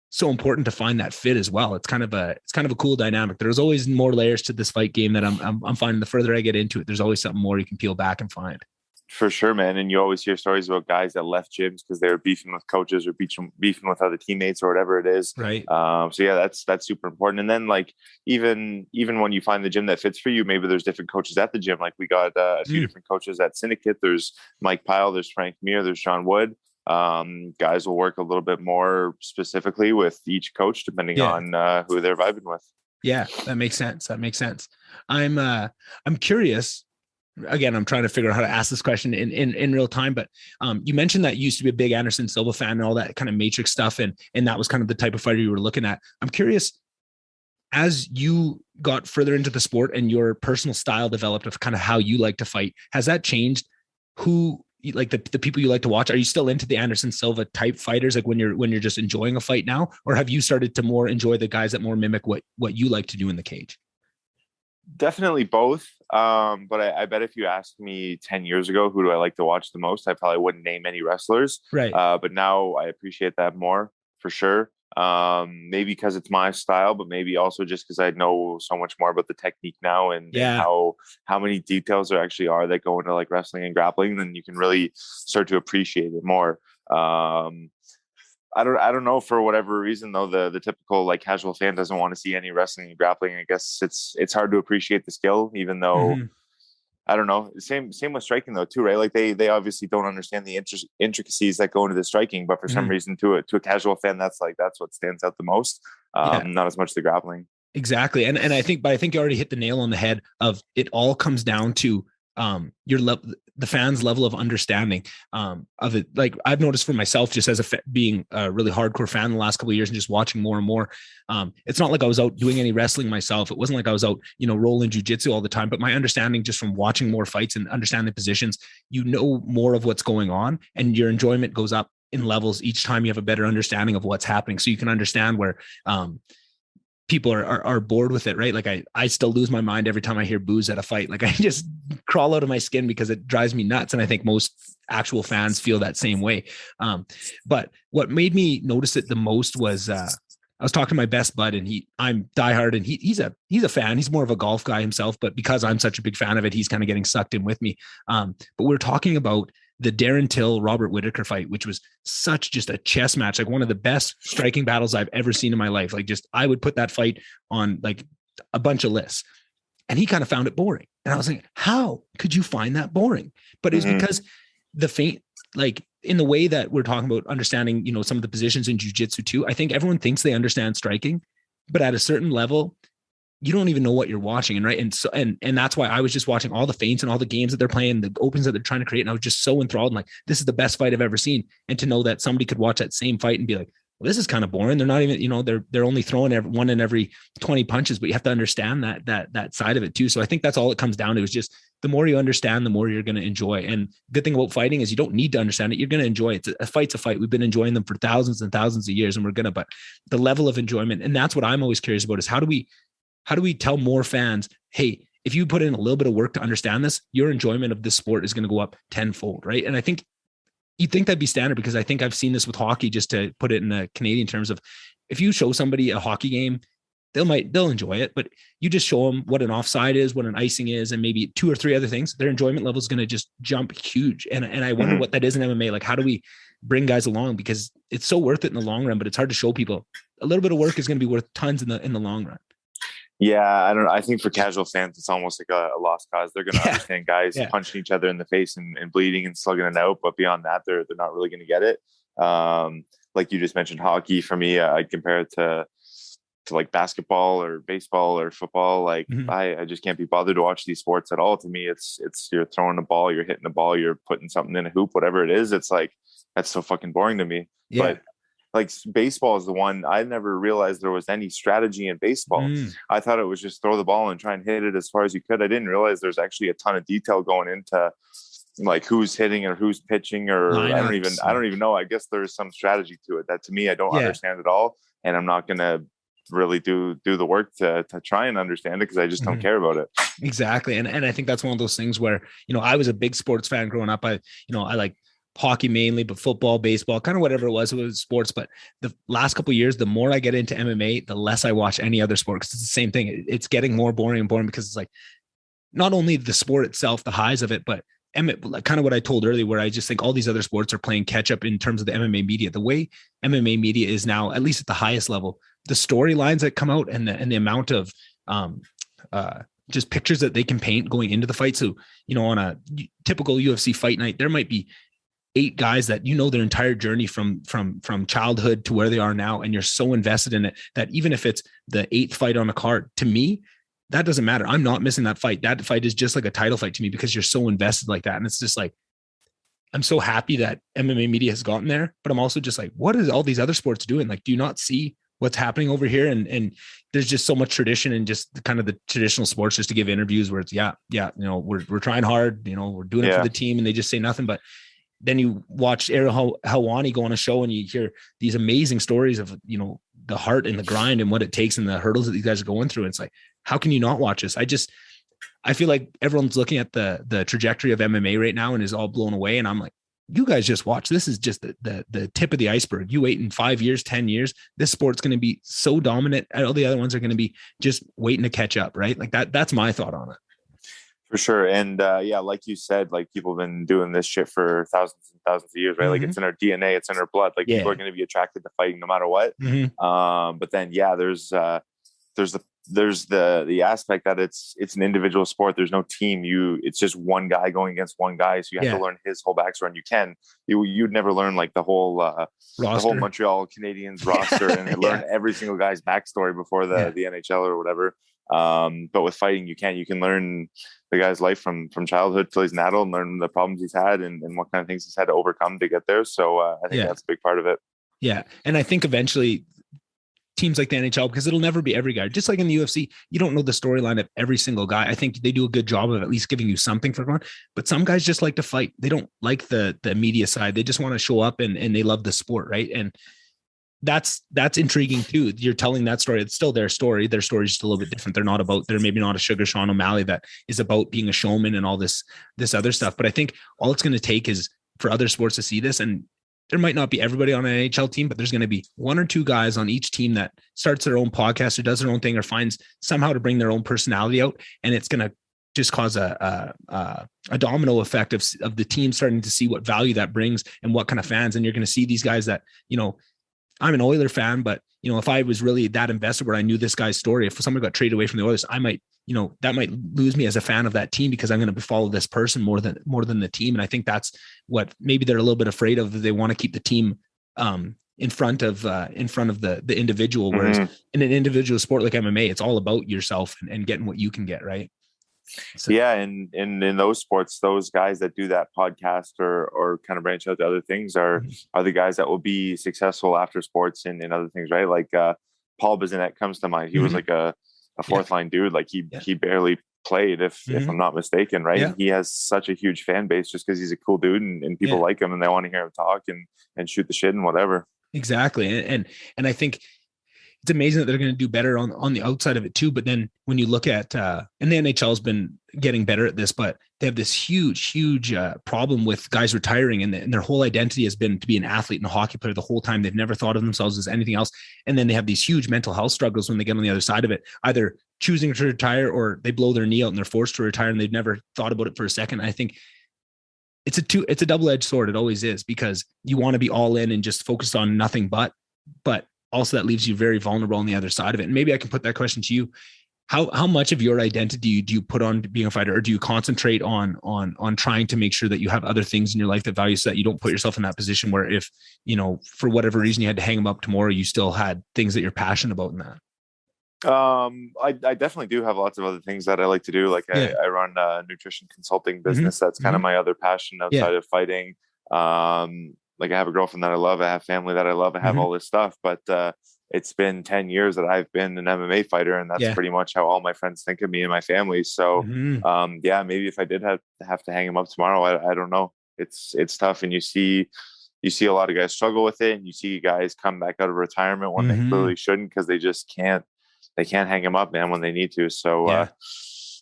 so important to find that fit as well. It's kind of a cool dynamic. There's always more layers to this fight game that I'm finding the further I get into it, there's always something more you can peel back and find. For sure, man. And you always hear stories about guys that left gyms because they were beefing with coaches or beefing with other teammates or whatever it is. Right. So yeah, that's super important. And then like, even when you find the gym that fits for you, maybe there's different coaches at the gym. Like we got a few different coaches at Syndicate. There's Mike Pyle, there's Frank Mir, there's Sean Wood. Guys will work a little bit more specifically with each coach, depending on who they're vibing with. Yeah, that makes sense. I'm curious. Again, I'm trying to figure out how to ask this question in real time, but you mentioned that you used to be a big Anderson Silva fan and all that kind of Matrix stuff. And that was kind of the type of fighter you were looking at. I'm curious, as you got further into the sport and your personal style developed of kind of how you like to fight, has that changed who, like the people you like to watch? Are you still into the Anderson Silva type fighters? Like when you're just enjoying a fight now, or have you started to more enjoy the guys that more mimic what you like to do in the cage? Definitely both. But I bet if you asked me 10 years ago, who do I like to watch the most, I probably wouldn't name any wrestlers. Right. But now I appreciate that more for sure. Maybe because it's my style, but maybe also just because I know so much more about the technique now and how many details there actually are that go into like wrestling and grappling, then you can really start to appreciate it more. I don't know, for whatever reason though, the typical like casual fan doesn't want to see any wrestling and grappling. I guess it's hard to appreciate the skill, even though I don't know. Same with striking though too, right? Like they obviously don't understand the intricacies that go into the striking, but for some reason to a casual fan, that's what stands out the most. Not as much the grappling. Exactly. And I think you already hit the nail on the head of it. All comes down to the fans' level of understanding of it. Like I've noticed for myself, just as being a really hardcore fan the last couple of years and just watching more and more. It's not like I was out doing any wrestling myself. It wasn't like I was out, rolling jujitsu all the time, but my understanding just from watching more fights and understanding the positions, more of what's going on, and your enjoyment goes up in levels each time you have a better understanding of what's happening. So you can understand where, people are bored with it, right? Like I still lose my mind every time I hear boos at a fight. Like I just crawl out of my skin because it drives me nuts. And I think most actual fans feel that same way. But what made me notice it the most was, I was talking to my best bud, and I'm diehard, and he's a fan. He's more of a golf guy himself, but because I'm such a big fan of it, he's kind of getting sucked in with me. But we're talking about the Darren Till Robert Whittaker fight, which was such just a chess match, like one of the best striking battles I've ever seen in my life. Like just, I would put that fight on like a bunch of lists, and he kind of found it boring. And I was like, how could you find that boring? But it's because the feint, like in the way that we're talking about understanding, some of the positions in jiu-jitsu too. I think everyone thinks they understand striking, but at a certain level, you don't even know what you're watching. And right. And so, and that's why I was just watching all the feints and all the games that they're playing, the opens that they're trying to create. And I was just so enthralled and like, this is the best fight I've ever seen. And to know that somebody could watch that same fight and be like, well, this is kind of boring. They're not even, they're only throwing one in every 20 punches, but you have to understand that side of it too. So I think that's all it comes down to, is just the more you understand, the more you're going to enjoy. And good thing about fighting is you don't need to understand it. You're going to enjoy it. A fight's a fight. We've been enjoying them for thousands and thousands of years, and but the level of enjoyment, and that's what I'm always curious about, is how do we tell more fans, hey, if you put in a little bit of work to understand this, your enjoyment of this sport is going to go up tenfold, right? And I think you'd think that'd be standard, because I think I've seen this with hockey, just to put it in the Canadian terms of, if you show somebody a hockey game, they'll enjoy it, but you just show them what an offside is, what an icing is, and maybe 2 or 3 other things, their enjoyment level is going to just jump huge. And I wonder what that is in MMA. Like, how do we bring guys along? Because it's so worth it in the long run, but it's hard to show people a little bit of work is going to be worth tons in the long run. Yeah, I don't know. I think for casual fans, it's almost like a lost cause. They're going to understand guys punching each other in the face and bleeding and slugging it out. But beyond that, they're not really going to get it. Like you just mentioned, hockey, for me, I'd compare it to like basketball or baseball or football. Like I just can't be bothered to watch these sports at all. To me, it's you're throwing a ball, you're hitting a ball, you're putting something in a hoop, whatever it is. It's like, that's so fucking boring to me. Yeah. But like, baseball is the one I never realized there was any strategy in baseball. I thought it was just throw the ball and try and hit it as far as you could. I didn't realize there's actually a ton of detail going into like who's hitting or who's pitching, or I don't even know. I guess there's some strategy to it that, to me, I don't understand at all. And I'm not going to really do the work to try and understand it, because I just don't care about it. Exactly. And I think that's one of those things where, I was a big sports fan growing up. I like hockey mainly, but football, baseball, kind of whatever it was sports. But the last couple of years, the more I get into MMA, the less I watch any other sport, because it's the same thing. It's getting more boring and boring, because it's like, not only the sport itself, the highs of it, but kind of what I told earlier, where I just think all these other sports are playing catch up in terms of the MMA media. The way MMA media is now, at least at the highest level, the storylines that come out and the amount of just pictures that they can paint going into the fight. So, on a typical UFC fight night, there might be 8 guys that their entire journey from childhood to where they are now, and you're so invested in it that even if it's the 8th fight on a card, to me, that doesn't matter. I'm not missing that fight. That fight is just like a title fight to me, because you're so invested like that. And it's just like, I'm so happy that MMA media has gotten there, but I'm also just like, what is all these other sports doing? Like, do you not see what's happening over here? And there's just so much tradition in just kind of the traditional sports, just to give interviews where it's, we're trying hard, we're doing it for the team, and they just say nothing. But then you watch Aaron Jeffery go on a show, and you hear these amazing stories of, the heart and the grind and what it takes and the hurdles that these guys are going through. And it's like, how can you not watch this? I feel like everyone's looking at the trajectory of MMA right now and is all blown away. And I'm like, you guys just watch. This is just the tip of the iceberg. You wait in 5 years, 10 years, this sport's going to be so dominant. All the other ones are going to be just waiting to catch up. Right. Like that's my thought on it. For sure. And like you said, like, people have been doing this shit for thousands and thousands of years, right? Like, it's in our DNA, it's in our blood. Like, people are going to be attracted to fighting no matter what. But then, there's the aspect that it's an individual sport. There's no team. It's just one guy going against one guy. So you have to learn his whole backstory, and you'd never learn like the whole Montreal Canadiens roster and learn every single guy's backstory before the NHL or whatever. But with fighting, you can learn the guy's life from childhood till he's an adult, and learn the problems he's had and what kind of things he's had to overcome to get there. So I think that's a big part of it. Yeah. And I think eventually teams like the NHL, because it'll never be every guy, just like in the UFC, you don't know the storyline of every single guy. I think they do a good job of at least giving you something for fun, but some guys just like to fight. They don't like the media side. They just want to show up and they love the sport. Right. And that's intriguing too. You're telling that story. It's still their story. Their story is just a little bit different. They're maybe not a Sugar Sean O'Malley that is about being a showman and all this other stuff. But I think all it's going to take is for other sports to see this. And there might not be everybody on an NHL team, but there's going to be 1 or 2 guys on each team that starts their own podcast or does their own thing or finds somehow to bring their own personality out. And it's going to just cause a domino effect of the team starting to see what value that brings and what kind of fans. And you're going to see these guys that, I'm an Oiler fan, but if I was really that invested where I knew this guy's story, if someone got traded away from the Oilers, I might, that might lose me as a fan of that team because I'm going to follow this person more than the team. And I think that's what maybe they're a little bit afraid of. They want to keep the team in front of the individual. Whereas in an individual sport like MMA, it's all about yourself and getting what you can get. Right. So, yeah. And in those sports, those guys that do that podcast or kind of branch out to other things are the guys that will be successful after sports and other things, right? Like Paul Bazinet comes to mind. He was like a fourth line dude. Like he barely played, if I'm not mistaken, right? Yeah. He has such a huge fan base just because he's a cool dude and people like him and they want to hear him talk and shoot the shit and whatever. Exactly. And I think it's amazing that they're going to do better on the outside of it too. But then when you look at, and the NHL has been getting better at this, but they have this huge problem with guys retiring, and their whole identity has been to be an athlete and a hockey player the whole time. They've never thought of themselves as anything else. And then they have these huge mental health struggles when they get on the other side of it, either choosing to retire or they blow their knee out and they're forced to retire and they've never thought about it for a second. I think it's a double-edged sword. It always is, because you want to be all in and just focused on nothing but also that leaves you very vulnerable on the other side of it. And maybe I can put that question to you. How much of your identity do you put on being a fighter, or do you concentrate on trying to make sure that you have other things in your life that value, so that you don't put yourself in that position where, if, for whatever reason you had to hang them up tomorrow, you still had things that you're passionate about in that? I definitely do have lots of other things that I like to do. Like I run a nutrition consulting business. That's kind of my other passion outside of fighting. Like I have a girlfriend that I love. I have family that I love. I have all this stuff, but it's been 10 years that I've been an MMA fighter, and that's pretty much how all my friends think of me and my family. So, maybe if I did have to hang him up tomorrow, I don't know. It's tough, and you see a lot of guys struggle with it, and you see guys come back out of retirement when they clearly shouldn't, because they just can't hang him up, man, when they need to. So, I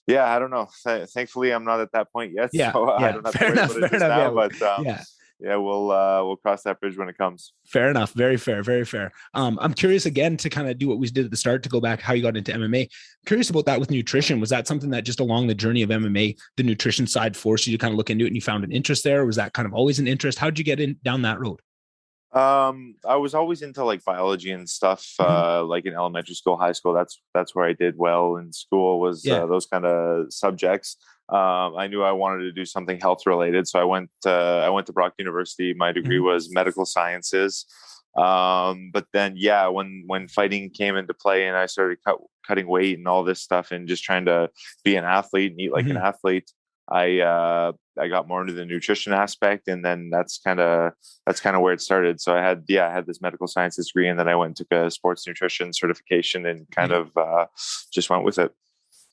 don't know. Thankfully, I'm not at that point yet. So I don't have to worry about it just now. But we'll cross that bridge when it comes. Fair enough. Very fair. Very fair. I'm curious, again, to kind of do what we did at the start, to go back how you got into MMA. I'm curious about that with nutrition. Was that something that just along the journey of MMA, the nutrition side forced you to kind of look into it and you found an interest there? Or was that kind of always an interest? How did you get down that road? I was always into like biology and stuff, like in elementary school, high school. That's where I did well in school, was those kind of subjects. I knew I wanted to do something health related. So I went to Brock University. My degree was medical sciences. But then, when fighting came into play and I started cutting weight and all this stuff and just trying to be an athlete and eat like an athlete, I got more into the nutrition aspect, and then that's kind of where it started. So I had this medical sciences degree, and then I went and took a sports nutrition certification and kind of just went with it.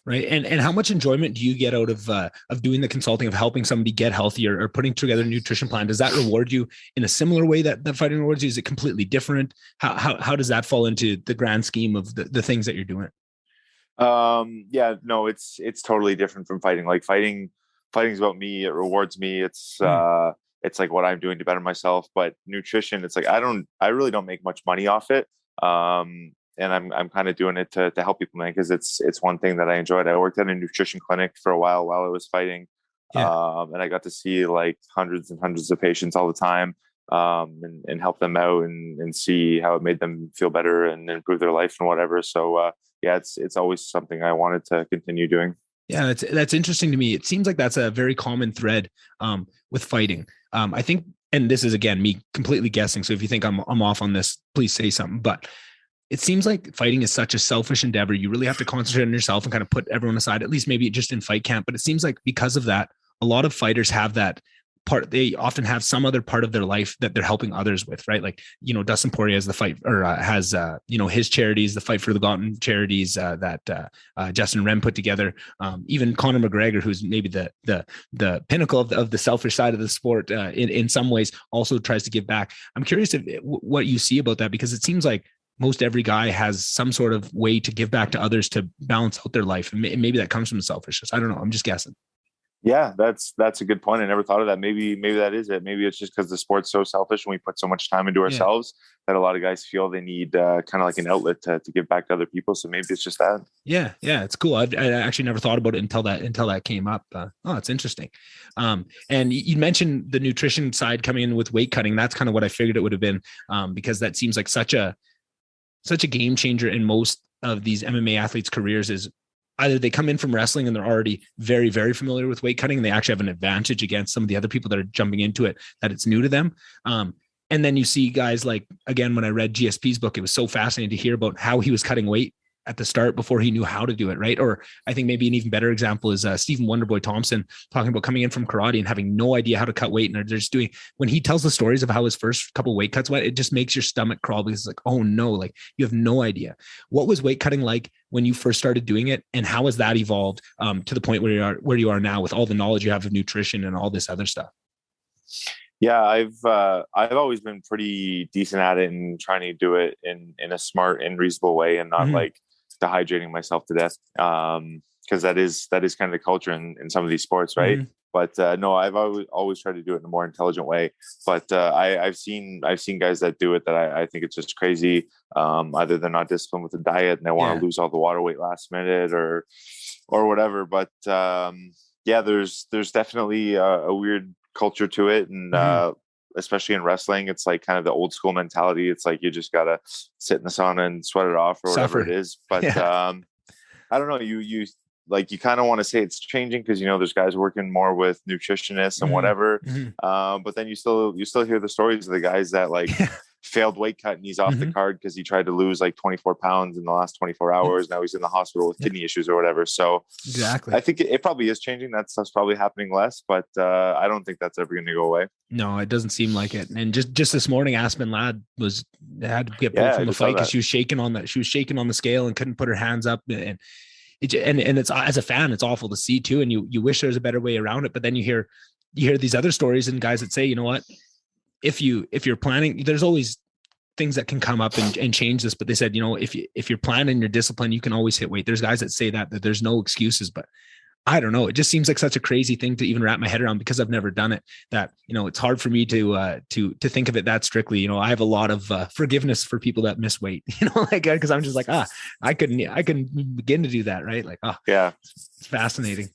Right. And how much enjoyment do you get out of doing the consulting, of helping somebody get healthier or putting together a nutrition plan? Does that reward you in a similar way that fighting rewards you? Is it completely different? How does that fall into the grand scheme of the things that you're doing? No, it's totally different from fighting. Like fighting's about me. It rewards me. It's like what I'm doing to better myself. But nutrition, it's like, I really don't make much money off it. And I'm kind of doing it to help people, man, because it's one thing that I enjoyed. I worked at a nutrition clinic for a while I was fighting. And I got to see like hundreds and hundreds of patients all the time, and help them out and see how it made them feel better and improve their life and whatever. So, it's always something I wanted to continue doing. Yeah, that's interesting to me. It seems like that's a very common thread with fighting. I think, and this is, again, me completely guessing, so if you think I'm off on this, please say something. But it seems like fighting is such a selfish endeavor. You really have to concentrate on yourself and kind of put everyone aside, at least maybe just in fight camp. But it seems like because of that, a lot of fighters have that part. They often have some other part of their life that they're helping others with, right? Like, Dustin Poirier has the fight, or has his charities, the Fight for the Forgotten charities that Justin Wren put together. Even Conor McGregor, who's maybe the pinnacle of the selfish side of the sport, in some ways, also tries to give back. I'm curious what you see about that, because it seems like most every guy has some sort of way to give back to others to balance out their life. And maybe that comes from the selfishness. I don't know. I'm just guessing. Yeah, that's a good point. I never thought of that. Maybe that is it. Maybe it's just because the sport's so selfish and we put so much time into ourselves that a lot of guys feel they need kind of like an outlet to give back to other people. So maybe it's just that. Yeah, it's cool. I actually never thought about it until that came up. It's interesting. And you mentioned the nutrition side coming in with weight cutting. That's kind of what I figured it would have been, because that seems like such a game changer in most of these MMA athletes' careers. Is either they come in from wrestling and they're already very, very familiar with weight cutting, and they actually have an advantage against some of the other people that are jumping into it, that it's new to them. And then you see guys like, again, when I read GSP's book, it was so fascinating to hear about how he was cutting weight at the start before he knew how to do it, right? Or I think maybe an even better example is Stephen Wonderboy Thompson talking about coming in from karate and having no idea how to cut weight. And they're just doing, when he tells the stories of how his first couple weight cuts went, it just makes your stomach crawl because it's like, oh no, like you have no idea. What was weight cutting like when you first started doing it? And how has that evolved to the point where you are now with all the knowledge you have of nutrition and all this other stuff? Yeah, I've always been pretty decent at it and trying to do it in a smart and reasonable way and not like dehydrating myself to death. Because that is kind of the culture in some of these sports, right? But no, I've always tried to do it in a more intelligent way. But I've seen guys that do it that I think it's just crazy. Either they're not disciplined with the diet and they want to lose all the water weight last minute or whatever. But there's definitely a weird culture to it, and especially in wrestling, it's like kind of the old school mentality. It's like you just gotta sit in the sauna and sweat it off or whatever it is. But I don't know. You kind of want to say it's changing because there's guys working more with nutritionists and whatever. But then you still hear the stories of the guys that like failed weight cut and he's off the card because he tried to lose like 24 pounds in the last 24 hours. Now he's in the hospital with kidney issues or whatever. So exactly, I think it probably is changing. That stuff's probably happening less, but I don't think that's ever going to go away. No, it doesn't seem like it. And just this morning, Aspen Ladd had to get pulled from the fight because she was shaking on the scale and couldn't put her hands up. And it's, as a fan, it's awful to see too. And you wish there was a better way around it. But then you hear these other stories and guys that say, you know what, if you're planning, there's always things that can come up and change this. But they said, if you're planning your discipline, you can always hit weight. There's guys that say that there's no excuses, but I don't know. It just seems like such a crazy thing to even wrap my head around because I've never done it, that, it's hard for me to think of it that strictly. I have a lot of forgiveness for people that miss weight, cause I'm just like, I couldn't begin to do that. Right. Like, it's fascinating.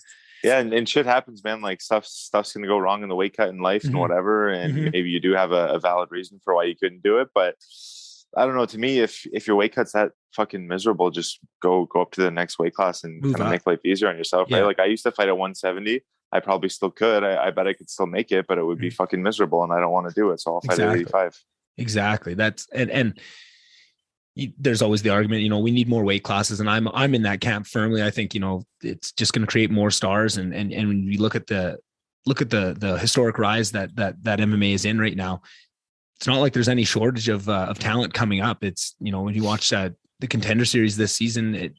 Yeah. And shit happens, man. Like stuff's going to go wrong in the weight cut in life and whatever. And maybe you do have a valid reason for why you couldn't do it. But I don't know. To me, if your weight cut's that fucking miserable, just go up to the next weight class and kind of make life easier on yourself. Right? Like I used to fight at 170. I probably still could. I bet I could still make it, but it would be fucking miserable and I don't want to do it. So I'll fight at 85. Exactly. That's, and there's always the argument, we need more weight classes, and I'm in that camp firmly. I think, it's just going to create more stars. And when you look at the historic rise that MMA is in right now, it's not like there's any shortage of talent coming up. It's, when you watch the Contender Series this season,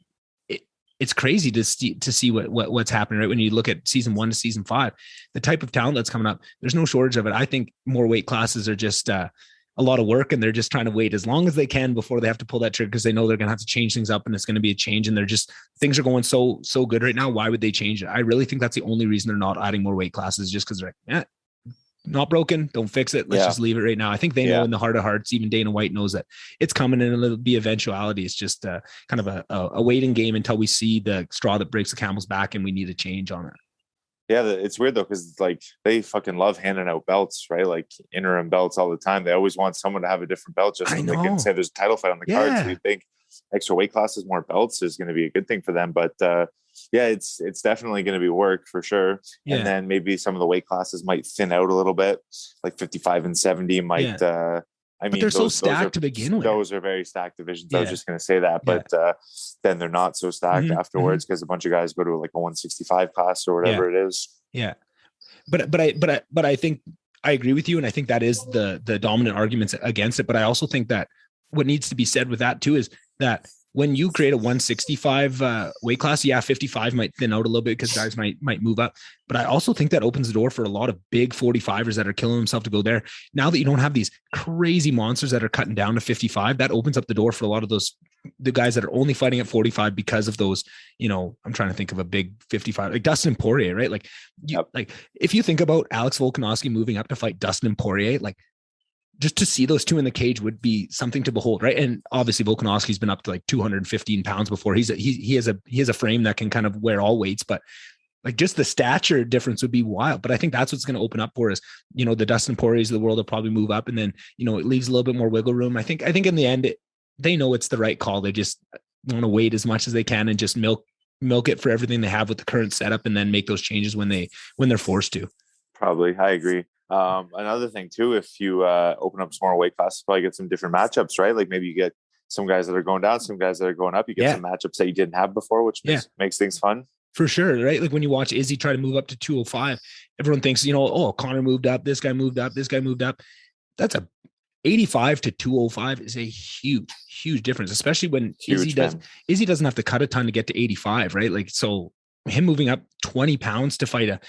it's crazy to see what's happening, right? When you look at season 1 to season 5, the type of talent that's coming up, there's no shortage of it. I think more weight classes are just a lot of work, and they're just trying to wait as long as they can before they have to pull that trigger because they know they're going to have to change things up and it's going to be a change. And things are going so good right now. Why would they change it? I really think that's the only reason they're not adding more weight classes, just because they're like, not broken, don't fix it. Let's just leave it right now. I think they know in the heart of hearts, even Dana White knows that it's coming and it'll be eventuality. It's just kind of a waiting game until we see the straw that breaks the camel's back and we need a change on it. Yeah, it's weird though, because like they fucking love handing out belts, right? Like interim belts all the time. They always want someone to have a different belt just so they can say there's a title fight on the card. So you think extra weight classes, more belts is going to be a good thing for them. But it's definitely going to be work for sure. Yeah. And then maybe some of the weight classes might thin out a little bit, like 55 and 70 might. But they're so stacked to begin with. Those are very stacked divisions. I was just going to say that, but then they're not so stacked afterwards because a bunch of guys go to like a 165 class or whatever it is. Yeah, but I think I agree with you, and I think that is the dominant arguments against it. But I also think that what needs to be said with that too is that when you create a 165 weight class, 55 might thin out a little bit because guys might move up. But I also think that opens the door for a lot of big 45ers that are killing themselves to go there. Now that you don't have these crazy monsters that are cutting down to 55, that opens up the door for a lot of the guys that are only fighting at 45 because of those, I'm trying to think of a big 55, like Dustin Poirier, right? Like, like if you think about Alex Volkanovski moving up to fight Dustin Poirier, like, just to see those two in the cage would be something to behold, right? And obviously Volkanovski's been up to like 215 pounds before. He has a frame that can kind of wear all weights, but like just the stature difference would be wild. But I think that's what's going to open up for us. The Dustin Poiriers of the world will probably move up, and then it leaves a little bit more wiggle room. I think in the end they know it's the right call. They just want to wait as much as they can and just milk it for everything they have with the current setup, and then make those changes when they're forced to. Probably, I agree. Another thing too, if you open up some more weight classes, probably get some different matchups, right? Like maybe you get some guys that are going down, some guys that are going up. You get some matchups that you didn't have before, which makes things fun. For sure, right? Like when you watch Izzy try to move up to 205, everyone thinks, oh, Connor moved up, this guy moved up, this guy moved up. That's a 85 to 205 is a huge difference, especially when Izzy doesn't have to cut a ton to get to 85, right? Like, so him moving up 20 pounds to fight a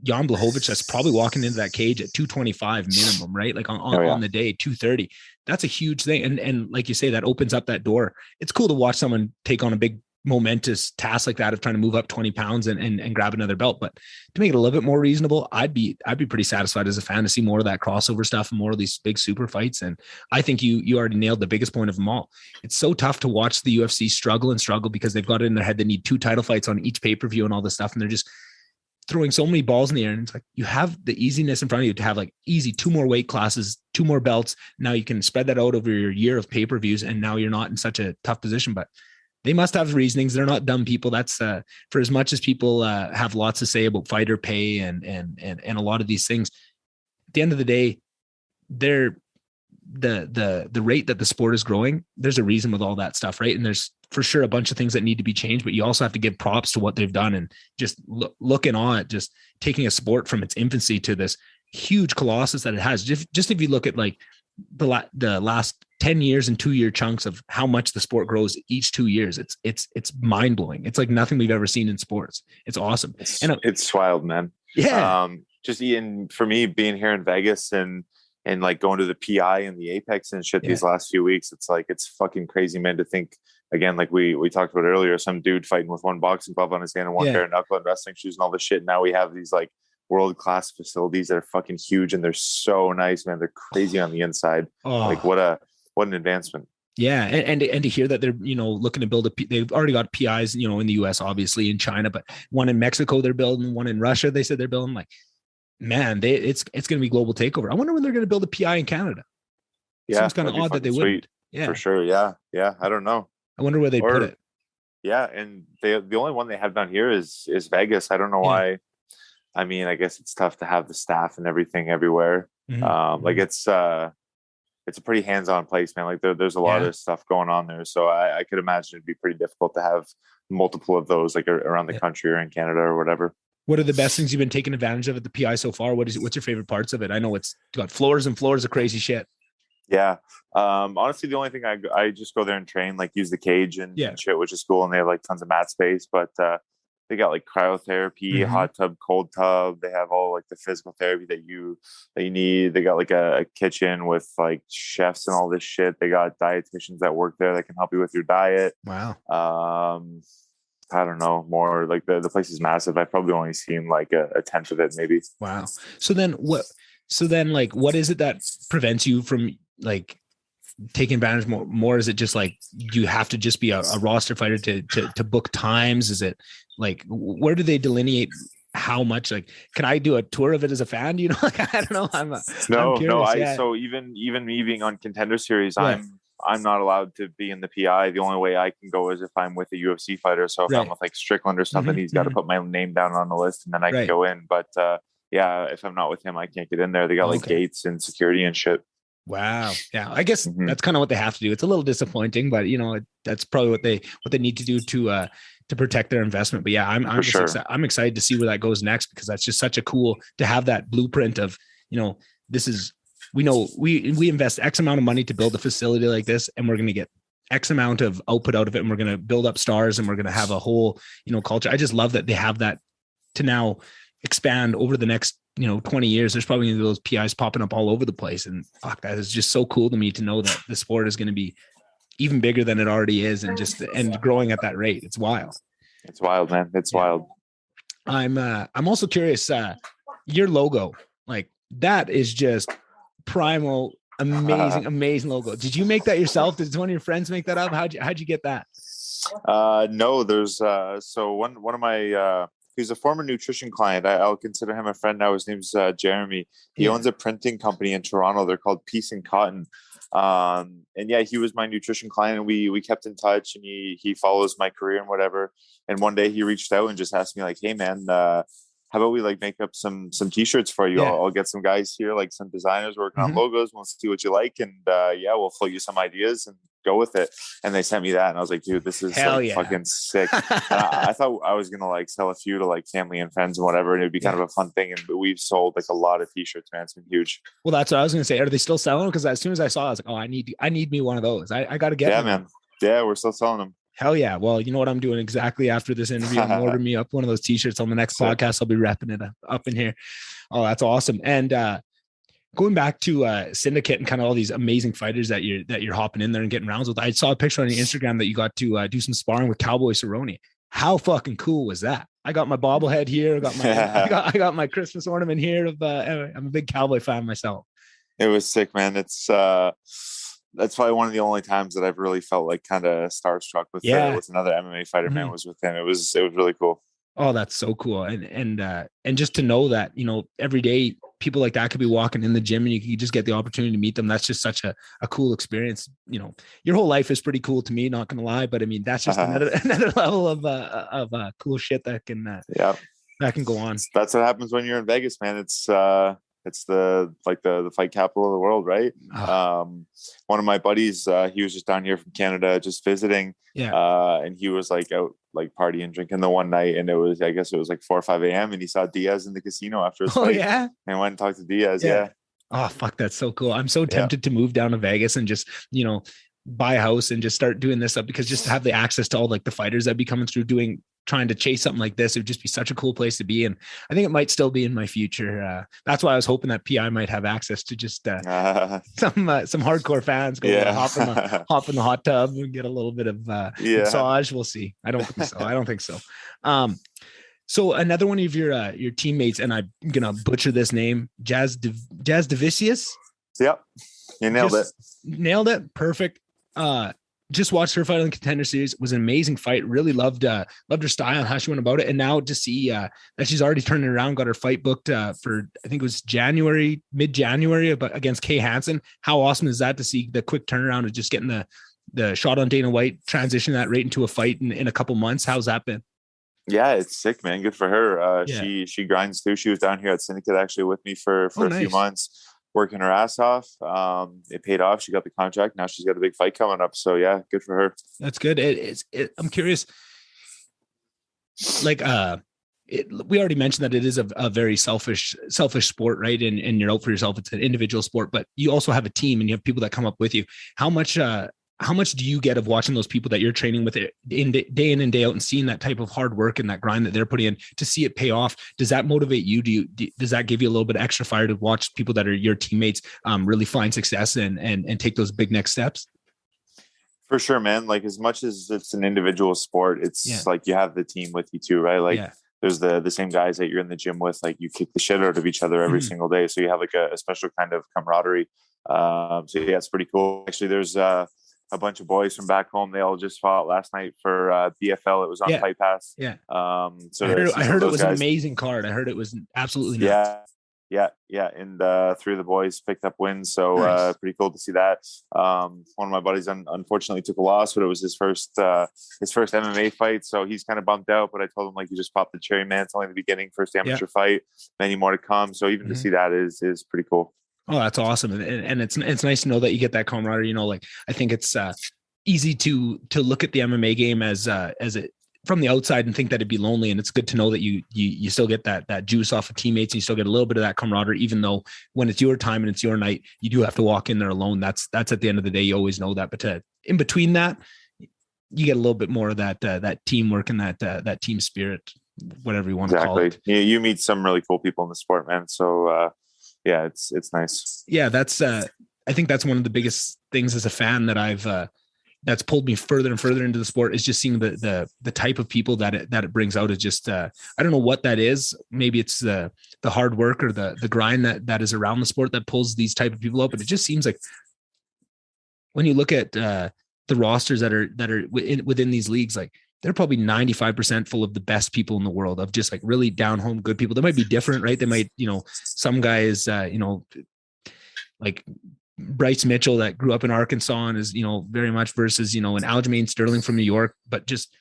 Jan Blachowicz that's probably walking into that cage at 225 minimum, right? Like on the day, 230. That's a huge thing. And like you say, that opens up that door. It's cool to watch someone take on a big momentous task like that of trying to move up 20 pounds and grab another belt. But to make it a little bit more reasonable, I'd be pretty satisfied as a fan to see more of that crossover stuff and more of these big super fights. And I think you already nailed the biggest point of them all. It's so tough to watch the UFC struggle because they've got it in their head. They need 2 title fights on each pay-per-view and all this stuff. And they're just throwing so many balls in the air. And it's like, you have the easiness in front of you to have like easy 2 more weight classes, 2 more belts. Now you can spread that out over your year of pay-per-views. And now you're not in such a tough position, but they must have reasonings. They're not dumb people. That's for as much as people have lots to say about fighter pay and a lot of these things. At the end of the day, they're the rate that the sport is growing. There's a reason with all that stuff, right? And there's for sure a bunch of things that need to be changed, but you also have to give props to what they've done and just look in awe at just taking a sport from its infancy to this huge colossus that it has. Just if you look at like the last 10 years and 2-year chunks of how much the sport grows each 2 years, it's mind blowing. It's like nothing we've ever seen in sports. It's awesome. It's wild, man. Yeah. Just Ian, for me being here in Vegas and like going to the PI and the Apex and shit these last few weeks, it's like, it's fucking crazy, man, to think again, like we talked about earlier, some dude fighting with 1 boxing glove on his hand and 1 pair of knuckle and wrestling shoes and all this shit. Now we have these like world-class facilities that are fucking huge and they're so nice, man. They're crazy on the inside. Like what an advancement. Yeah. And to hear that they're, looking to build they've already got PIs, in the US, obviously, in China, but one in Mexico, they're building, one in Russia. They said they're building. Like, man, it's going to be global takeover. I wonder when they're going to build a PI in Canada. Yeah. Seems kind of odd that they wouldn't. Yeah, for sure. Yeah. I don't know. I wonder where they put it. Yeah. And the only one they have down here is Vegas. I don't know why. I mean, I guess it's tough to have the staff and everything everywhere. Mm-hmm. Like it's a pretty hands-on place, man. Like there's a lot of stuff going on there. So I could imagine it'd be pretty difficult to have multiple of those like around the country or in Canada or whatever. What are the best things you've been taking advantage of at the PI so far? What's your favorite parts of it? I know it's got floors and floors of crazy shit. Yeah. Honestly, the only thing I just go there and train, like use the cage and shit, which is cool. And they have like tons of mat space, but they got like cryotherapy, hot tub, cold tub. They have all like the physical therapy that you need. They got like a kitchen with like chefs and all this shit. They got dietitians that work there that can help you with your diet. Wow. I don't know, more like the place is massive. I've probably only seen like a tenth of it, maybe. Wow. So then what is it that prevents you from like taking advantage more? Is it just like you have to just be a roster fighter to book times? Is it like, where do they delineate how much? Like, can I do a tour of it as a fan? Like, I don't know. I'm curious. So even me being on Contender Series, I'm not allowed to be in the PI. The only way I can go is if I'm with a UFC fighter. So if I'm with like Strickland or something, he's got to put my name down on the list and then I can go in. But if I'm not with him, I can't get in there. They got like gates and security and shit. Wow. Yeah. I guess that's kind of what they have to do. It's a little disappointing, but that's probably what they need to do to protect their investment. But yeah, I'm excited to see where that goes next, because that's just such a cool to have that blueprint of, this is, we invest X amount of money to build a facility like this, and we're going to get X amount of output out of it. And we're going to build up stars, and we're going to have a whole, culture. I just love that they have that to now expand over the next 20 years. There's probably going to be those PIs popping up all over the place. And fuck, that is just so cool to me to know that the sport is going to be even bigger than it already is, and growing at that rate. It's wild. It's wild, man. It's wild. I'm also curious, your logo, like that is just primal, amazing logo. Did you make that yourself? Did one of your friends make that up? How'd you get that? No, there's so one of my he's a former nutrition client. I'll consider him a friend now. His name's Jeremy. He owns a printing company in Toronto. They're called Peace and Cotton. And he was my nutrition client, and we kept in touch, and he follows my career and whatever. And one day he reached out and just asked me like, "Hey man, how about we like make up some t-shirts for you? I'll get some guys here, like some designers working on logos. We'll see what you like, and we'll float you some ideas and go with it. And they sent me that, and I was like, dude, this is fucking sick. And I thought I was gonna like sell a few to like family and friends and whatever, and it'd be kind of a fun thing. And we've sold like a lot of t-shirts, man. It's been huge. Well, that's what I was gonna say. Are they still selling? Because as soon as I saw it, I was like, oh, I need me one of those. I gotta get one. Man. Yeah, we're still selling them. Hell yeah. Well, you know what I'm doing exactly after this interview? I'm ordering me up one of those t-shirts on the next podcast. I'll be wrapping it up in here. Oh, that's awesome. And going back to Syndicate and kind of all these amazing fighters that you're hopping in there and getting rounds with. I saw a picture on your Instagram that you got to do some sparring with Cowboy Cerrone. How fucking cool was that? I got my bobblehead here. I got my Christmas ornament here. I'm a big Cowboy fan myself. It was sick, man. It's that's probably one of the only times that I've really felt like kind of starstruck with another MMA fighter. Man, was with him. It was really cool. Oh, that's so cool. And just to know that, you know, every day people like that could be walking in the gym and you just get the opportunity to meet them. That's just such a cool experience. You know, your whole life is pretty cool to me, not going to lie, but I mean, that's just another level of cool shit that can go on. That's what happens when you're in Vegas, man. It's the fight capital of the world, right? One of my buddies, he was just down here from Canada, just visiting. And he was like out like partying, drinking the one night, and I guess it was like 4 or 5 a.m. and he saw Diaz in the casino after his fight. And went and talked to Diaz. Oh, fuck, that's so cool. I'm so tempted to move down to Vegas and just, you know, buy a house and just start doing this up, because just to have the access to all like the fighters that be coming through trying to chase something like this, it would just be such a cool place to be. And I think it might still be in my future. That's why I was hoping that PI might have access to just some hardcore fans go hop in the hot tub and get a little bit of massage. We'll see. I don't think so. So another one of your teammates, and I'm gonna butcher this name, Jazz Devicius. Yep, you nailed it. Nailed it. Perfect. Just watched her fight on the Contender Series. It was an amazing fight. Really loved her style and how she went about it. And now to see that she's already turned it around, got her fight booked for, I think it was mid-January, but against Kay Hansen. How awesome is that to see the quick turnaround of just getting the shot on Dana White, transition that right into a fight in a couple months? How's that been? Yeah, it's sick, man. Good for her. She grinds through. She was down here at Syndicate actually with me for a few months, working her ass off. It paid off. She got the contract. Now she's got a big fight coming up. So yeah, good for her. That's good. I'm curious. Like, we already mentioned that it is a very selfish sport, right? And you're out for yourself. It's an individual sport, but you also have a team and you have people that come up with you. How much do you get of watching those people that you're training with day in and day out and seeing that type of hard work and that grind that they're putting in to see it pay off? Does that motivate you? Does that give you a little bit of extra fire to watch people that are your teammates really find success and take those big next steps? For sure, man. Like, as much as it's an individual sport, it's like you have the team with you too, right? Like there's the same guys that you're in the gym with, like you kick the shit out of each other every single day. So you have like a special kind of camaraderie. So yeah, it's pretty cool. Actually, there's a bunch of boys from back home. They all just fought last night for BFL. It was on Fight Pass. So I heard it was an amazing card. I heard it was absolutely nuts. Yeah. And 3 of the boys picked up wins. So pretty cool to see that. One of my buddies unfortunately took a loss, but it was his first MMA fight. So he's kind of bummed out, but I told him, like, you just popped the cherry, man. It's only the beginning, first amateur fight, many more to come. So even to see that is pretty cool. Oh, that's awesome. And it's nice to know that you get that camaraderie. You know, like, I think it's easy to look at the MMA game as it from the outside and think that it'd be lonely. And it's good to know that you still get that juice off of teammates and you still get a little bit of that camaraderie, even though when it's your time and it's your night, you do have to walk in there alone. That's at the end of the day, you always know that, but in between that, you get a little bit more of that teamwork and that team spirit, whatever you want to call it. Yeah, you meet some really cool people in the sport, man. So, yeah, it's nice. Yeah, that's I think that's one of the biggest things as a fan that that's pulled me further and further into the sport, is just seeing the type of people that it brings out. Is just I don't know what that is. Maybe it's the hard work or the grind that is around the sport that pulls these type of people up. But it just seems like when you look at the rosters that are within these leagues, like, they're probably 95% full of the best people in the world, of just like really down home good people. They might be different, right? They might, some guys, like Bryce Mitchell that grew up in Arkansas and is, very much versus, an Aljamain Sterling from New York, but just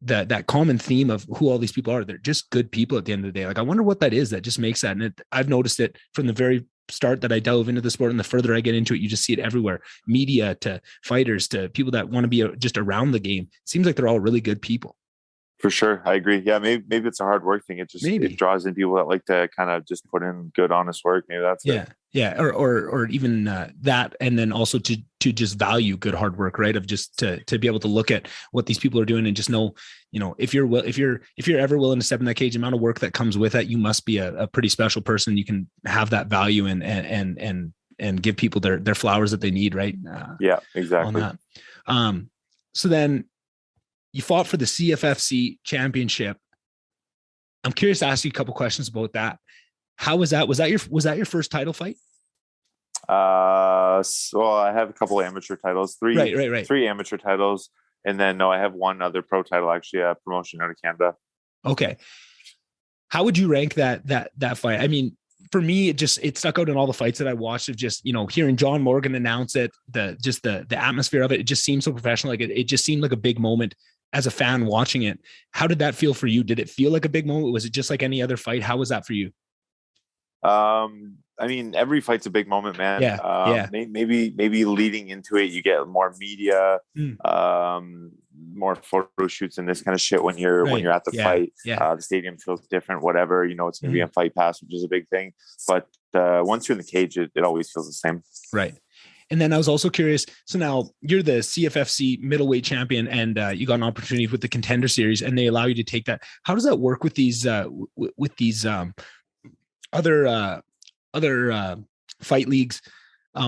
that common theme of who all these people are. They're just good people at the end of the day. Like, I wonder what that is that just makes that. And I've noticed it from the very start that I delve into the sport, and the further I get into it, you just see it everywhere. Media to fighters to people that want to be just around the game. It seems like they're all really good people. For sure. I agree. Yeah. Maybe it's a hard work thing. It draws in people that like to kind of just put in good, honest work. Maybe that's it. Yeah. Or even that. And then also to just value good hard work, right? Of just to be able to look at what these people are doing and just know, if you're ever willing to step in that cage, the amount of work that comes with it, you must be a pretty special person. You can have that value and give people their flowers that they need. Right. Yeah, exactly. On that. So then, you fought for the CFFC championship. I'm curious to ask you a couple questions about that. How was that? Was that your first title fight? So I have a couple of amateur titles, three amateur titles. And then, no, I have one other pro title, actually, a promotion out of Canada. Okay. How would you rank that fight? I mean, for me, it stuck out in all the fights that I watched of just, hearing John Morgan announce it, the atmosphere of it. It just seemed so professional. Like it just seemed like a big moment as a fan watching it. How did that feel for you? Did it feel like a big moment? Was it just like any other fight? How was that for you? I mean, every fight's a big moment, man. Maybe leading into it, you get more media, more photo shoots and this kind of shit when you're at the fight. The stadium feels different, whatever, it's going to be on Fight Pass, which is a big thing. But once you're in the cage, it always feels the same. Right. And then I was also curious. So now you're the CFFC Middleweight champion, and you got an opportunity with the Contender Series, and they allow you to take that. How does that work with these other fight leagues?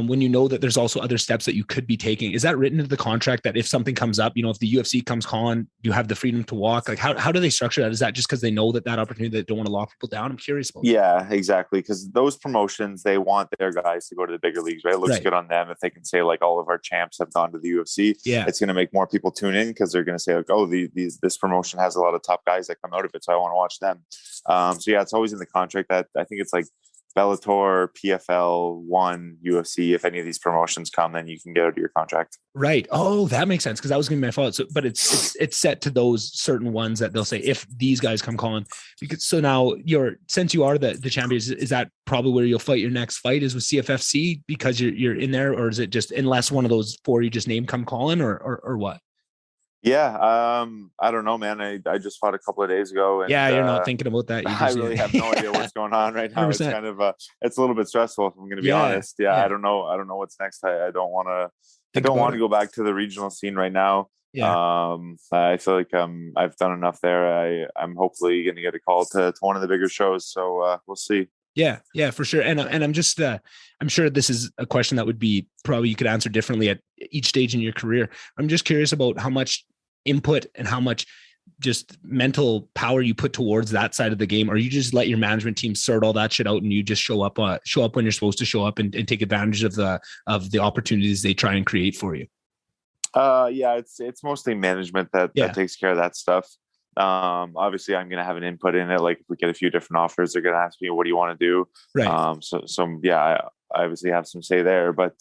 When you know that there's also other steps that you could be taking, is that written into the contract that if something comes up, if the UFC comes calling, you have the freedom to walk? Like how do they structure that? Is that just because they know that opportunity, they don't want to lock people down? I'm curious about that. Yeah, exactly. Because those promotions, they want their guys to go to the bigger leagues, right? It looks good on them if they can say like all of our champs have gone to the UFC. Yeah, it's going to make more people tune in because they're going to say like, oh, this promotion has a lot of top guys that come out of it, so I want to watch them. So yeah, it's always in the contract that I think it's like Bellator, PFL, ONE, UFC. If any of these promotions come, then you can get out of your contract. Right. Oh, that makes sense, because that was going to be my fault. So, but it's set to those certain ones that they'll say if these guys come calling. Because so now since you are the champion, is that probably where you'll fight your next fight is with CFFC because you're in there, or is it just unless one of those four you just named come calling, or what? Yeah, I don't know, man. I just fought a couple of days ago. And, you're not thinking about that. I really have no idea what's going on right now. 100%. It's kind of it's a little bit stressful, if I'm going to be honest. I don't know. I don't know what's next. I don't want to. I don't want to go back to the regional scene right now. I feel like I've done enough there. I'm hopefully going to get a call to one of the bigger shows. So we'll see. Yeah, for sure. And I'm just, I'm sure this is a question that would be probably you could answer differently at each stage in your career. I'm just curious about how much input and how much just mental power you put towards that side of the game, or you just let your management team sort all that shit out and you just show up when you're supposed to show up and take advantage of the opportunities they try and create for you. It's mostly management that takes care of that stuff. Obviously I'm going to have an input in it. Like if we get a few different offers, they're going to ask me, what do you want to do? Right. I obviously have some say there, but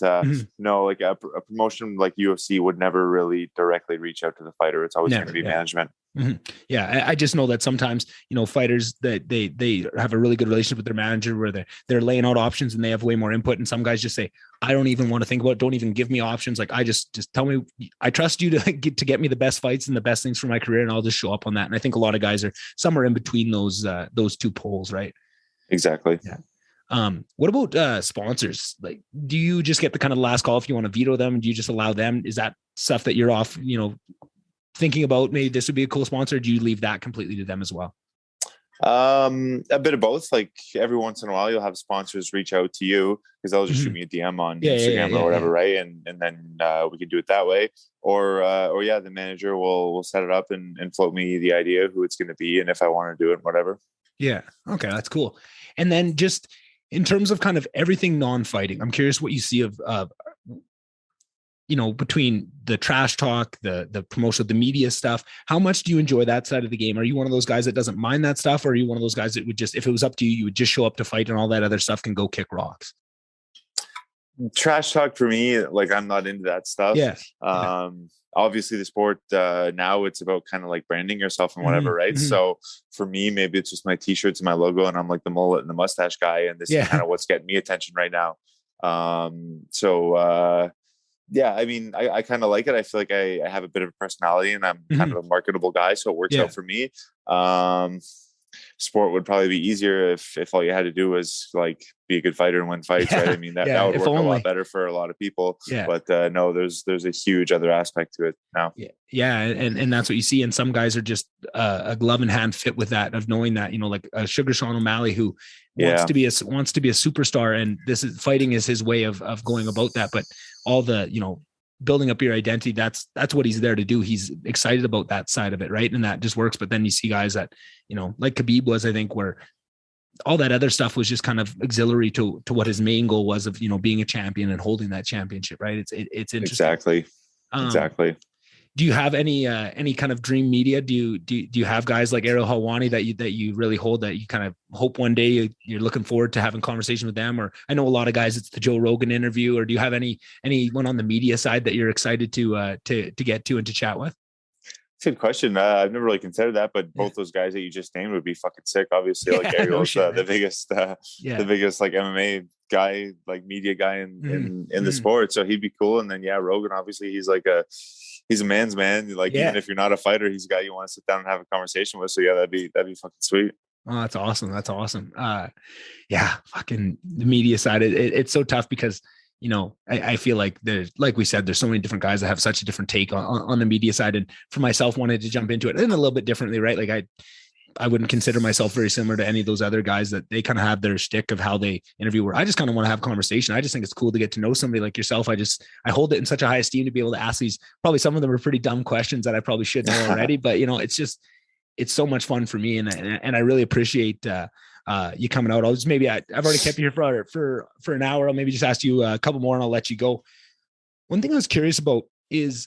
no, like a promotion like UFC would never really directly reach out to the fighter. It's always going to be management. Mm-hmm. Yeah. I just know that sometimes, fighters that they have a really good relationship with their manager where they're laying out options and they have way more input. And some guys just say, I don't even want to think about it. Don't even give me options. Like I just tell me, I trust you to get me the best fights and the best things for my career. And I'll just show up on that. And I think a lot of guys are somewhere in between those two poles, right? Exactly. Yeah. What about sponsors? Like, do you just get the kind of last call if you want to veto them? Do you just allow them? Is that stuff that you're off, thinking about maybe this would be a cool sponsor? Or do you leave that completely to them as well? A bit of both. Like every once in a while you'll have sponsors reach out to you because they'll just shoot me a DM on Instagram or whatever. Right. And then we can do it that way. Or the manager will set it up and float me the idea of who it's going to be. And if I want to do it, whatever. Yeah. Okay. That's cool. And then just in terms of kind of everything non-fighting, I'm curious what you see of, between the trash talk, the promotion, the media stuff. How much do you enjoy that side of the game? Are you one of those guys that doesn't mind that stuff? Or are you one of those guys that would just, if it was up to you, you would just show up to fight and all that other stuff can go kick rocks? Trash talk for me, like I'm not into that stuff. Yeah. Obviously the sport now it's about kind of like branding yourself and whatever, right? So for me, maybe it's just my t-shirts and my logo, and I'm like the mullet and the mustache guy, and this is kind of what's getting me attention right now. Yeah, I mean, I kind of like it. I feel like I have a bit of a personality, and I'm kind of a marketable guy, so it works out for me. Sport would probably be easier if all you had to do was like be a good fighter and win fights, right? I mean, that would work a lot better for a lot of people. But no, there's a huge other aspect to it now. And that's what you see. And some guys are just a glove in hand fit with that, of knowing that, you know, like Sugar Sean O'Malley, who wants to be a superstar, and fighting is his way of going about that. But all the, you know, building up your identity, that's what he's there to do. He's excited about that side of it, right? And that just works. But then you see guys that, you know, like Khabib was, I think, where all that other stuff was just kind of auxiliary to what his main goal was, of, you know, being a champion and holding that championship, right? It's interesting. Exactly. Do you have any kind of dream media? Do you have guys like Ariel Helwani that you really hold, that you kind of hope one day you're looking forward to having conversation with them? Or I know a lot of guys, it's the Joe Rogan interview. Or do you have anyone on the media side that you're excited to get to and to chat with? Good question. I've never really considered that, but both those guys that you just named would be fucking sick. Obviously, like Ariel's the biggest like MMA guy, like media guy in the sport, so he'd be cool. And then Rogan, obviously, he's a man's man. Like even if you're not a fighter, he's a guy you want to sit down and have a conversation with. So that'd be fucking sweet. Oh, that's awesome. Fucking the media side. It's so tough because, you know, I feel like like we said, there's so many different guys that have such a different take on the media side. And for myself, wanted to jump into it in a little bit differently, right? Like I wouldn't consider myself very similar to any of those other guys that they kind of have their shtick of how they interview, where I just kind of want to have a conversation. I just think it's cool to get to know somebody like yourself. I hold it in such a high esteem to be able to ask these, probably some of them are pretty dumb questions that I probably should know already, but you know, it's so much fun for me. And I really appreciate, you coming out. I'll just I've already kept you here for an hour. I'll maybe just ask you a couple more and I'll let you go. One thing I was curious about is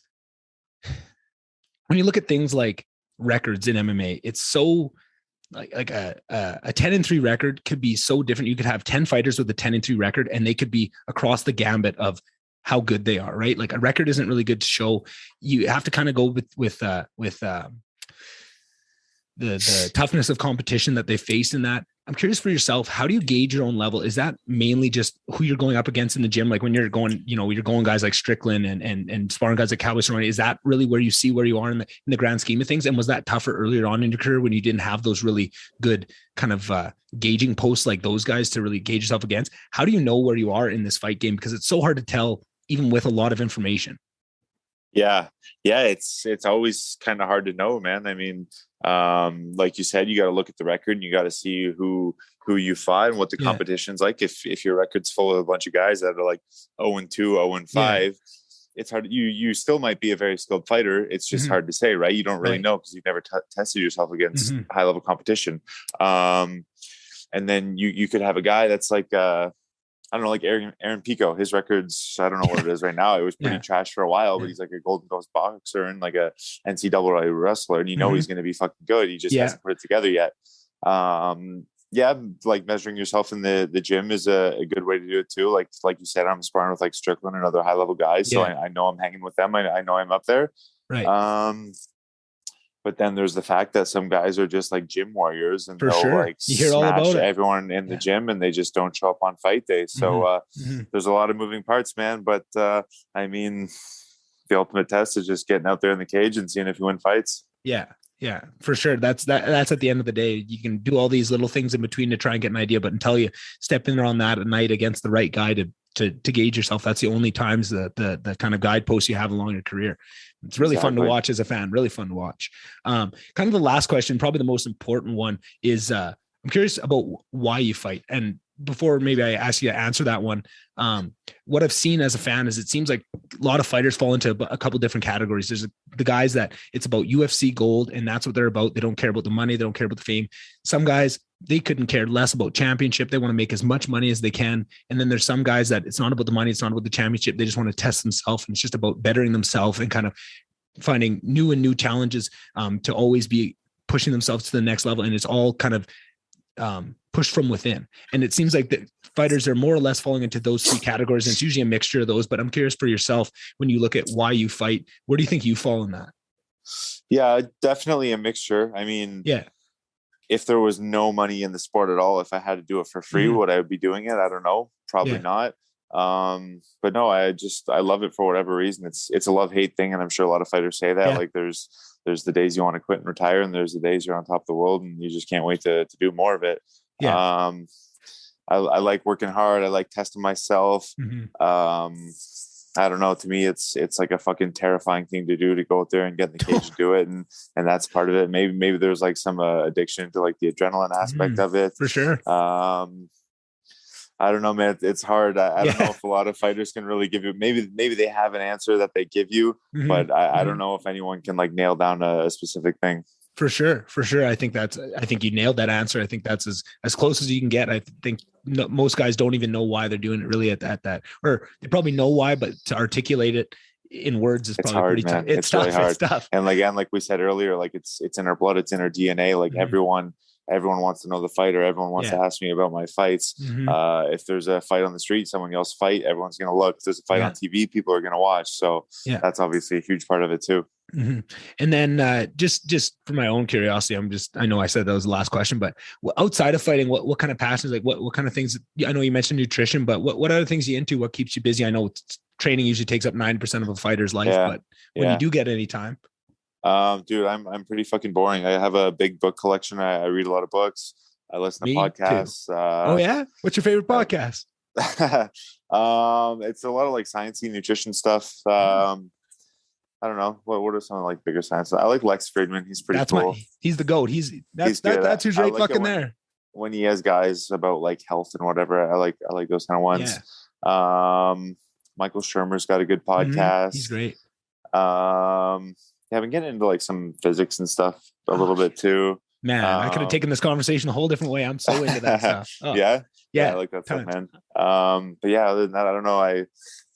when you look at things like records in MMA, it's so like a 10-3 record could be so different. You could have 10 fighters with a 10-3 record, and they could be across the gambit of how good they are, right? Like a record isn't really good to show. You have to kind of go with the toughness of competition that they face in that. I'm curious for yourself, how do you gauge your own level? Is that mainly just who you're going up against in the gym? Like when you're going, you know, you're going guys like Strickland and sparring guys like Cowboy Cerrone, is that really where you see where you are in the grand scheme of things? And was that tougher earlier on in your career when you didn't have those really good kind of gauging posts like those guys to really gauge yourself against? How do you know where you are in this fight game? Because it's so hard to tell, even with a lot of information. Yeah. It's always kind of hard to know, man. I mean, like you said, you got to look at the record and you got to see who you fought and what the competition's like. If your record's full of a bunch of guys that are like 0-2, 0-5, it's hard. You still might be a very skilled fighter. It's just hard to say, right? You don't really know because you've never tested yourself against high level competition. And then you could have a guy that's like, I don't know, like Aaron Pico, his records, I don't know what it is right now. It was pretty trash for a while, but he's like a Golden Ghost boxer and like a NCAA wrestler. And you know he's going to be fucking good. He just hasn't put it together yet. Like measuring yourself in the gym is a good way to do it too. Like you said, I'm sparring with like Strickland and other high level guys. So I know I'm hanging with them. I know I'm up there. Right. But then there's the fact that some guys are just like gym warriors and they'll like you hear all about everyone in the gym and they just don't show up on fight day. So there's a lot of moving parts, man. But I mean, the ultimate test is just getting out there in the cage and seeing if you win fights. Yeah, for sure. That's at the end of the day. You can do all these little things in between to try and get an idea, but until you step in there on that at night against the right guy to gauge yourself, that's the only times the kind of guideposts you have along your career. It's really fun to watch as a fan, really fun to watch. Kind of the last question, probably the most important one is, I'm curious about why you fight. And before maybe I ask you to answer that one, what I've seen as a fan is it seems like a lot of fighters fall into a couple different categories. There's the guys that it's about UFC gold and that's what they're about. They don't care about the money. They don't care about the fame. Some guys, they couldn't care less about championship. They want to make as much money as they can. And then there's some guys that it's not about the money. It's not about the championship. They just want to test themselves. And it's just about bettering themselves and kind of finding new challenges to always be pushing themselves to the next level. And it's all kind of pushed from within. And it seems like the fighters are more or less falling into those three categories. And it's usually a mixture of those, but I'm curious for yourself, when you look at why you fight, where do you think you fall in that? Yeah, definitely a mixture. I mean, yeah, if there was no money in the sport at all, if I had to do it for free, would I be doing it? I don't know. Probably not. But no, I love it for whatever reason. It's a love-hate thing. And I'm sure a lot of fighters say that, like there's the days you want to quit and retire, and there's the days you're on top of the world and you just can't wait to do more of it. Yeah. I like working hard. I like testing myself. I don't know. To me, it's like a fucking terrifying thing to do, to go out there and get in the cage and do it. And that's part of it. Maybe there's like some addiction to like the adrenaline aspect of it. For sure. I don't know, man. It's hard. I don't know if a lot of fighters can really give you, maybe they have an answer that they give you, but I don't know if anyone can like nail down a specific thing. For sure. I think you nailed that answer. I think that's as close as you can get. I think most guys don't even know why they're doing it really at that, or they probably know why, but to articulate it in words is probably pretty tough. It's tough. Really hard. It's tough. And again, like we said earlier, like it's in our blood, it's in our DNA. Like everyone wants to know the fighter. Everyone wants to ask me about my fights. If there's a fight on the street, someone yells fight, everyone's going to look. If there's a fight on TV, people are going to watch. So that's obviously a huge part of it too. And then just for my own curiosity, I know I said that was the last question, but outside of fighting, what kind of passions, like what kind of things? I know you mentioned nutrition, but what other things are you into? What keeps you busy? I know training usually takes up 9% of a fighter's life, but when you do get any time. Dude, I'm pretty fucking boring. I have a big book collection. I read a lot of books. I listen to podcasts. Oh yeah? What's your favorite podcast? It's a lot of like sciencey nutrition stuff. I don't know. What are some of like bigger science? I like Lex Fridman. He's pretty cool. He's the GOAT. That's who's right fucking there. When he has guys about like health and whatever, I like those kind of ones. Michael Shermer's got a good podcast. He's great. I've been getting into like some physics and stuff a little bit too. Man, I could have taken this conversation a whole different way. I'm so into that stuff. Oh. Yeah, I like that stuff, man. But yeah, other than that, I don't know. I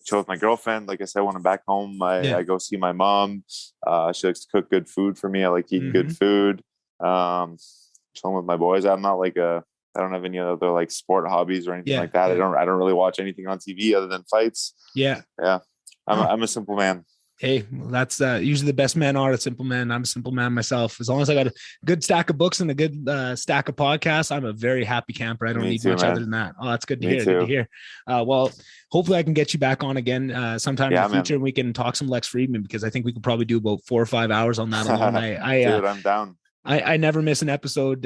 chill with my girlfriend. Like I said, when I'm back home, I go see my mom. She likes to cook good food for me. I like eating good food. Chilling with my boys. I'm not like I don't have any other like sport hobbies or anything like that. I don't really watch anything on TV other than fights. Yeah. I'm a simple man. Hey, that's usually the best men are a simple man. I'm a simple man myself. As long as I got a good stack of books and a good stack of podcasts, I'm a very happy camper. I don't need much other than that. Oh, that's good to hear. Good to hear. Well, hopefully I can get you back on again sometime in the future, and we can talk some Lex Fridman, because I think we could probably do about 4 or 5 hours on that alone. Dude, I'm down. I never miss an episode.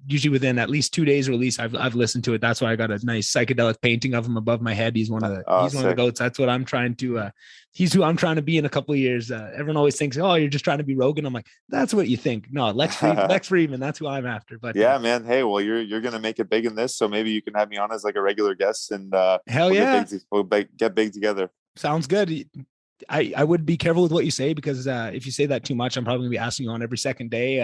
Usually within at least 2 days release, I've listened to it. That's why I got a nice psychedelic painting of him above my head. He's one of the goats. That's what I'm trying to. He's who I'm trying to be in a couple of years. Everyone always thinks, "Oh, you're just trying to be Rogan." I'm like, that's what you think. No, Lex Fridman. That's who I'm after. But man. Hey, well, you're gonna make it big in this, so maybe you can have me on as like a regular guest, and hell yeah, we'll get big together. Sounds good. I would be careful with what you say, because if you say that too much, I'm probably gonna be asking you on every second day.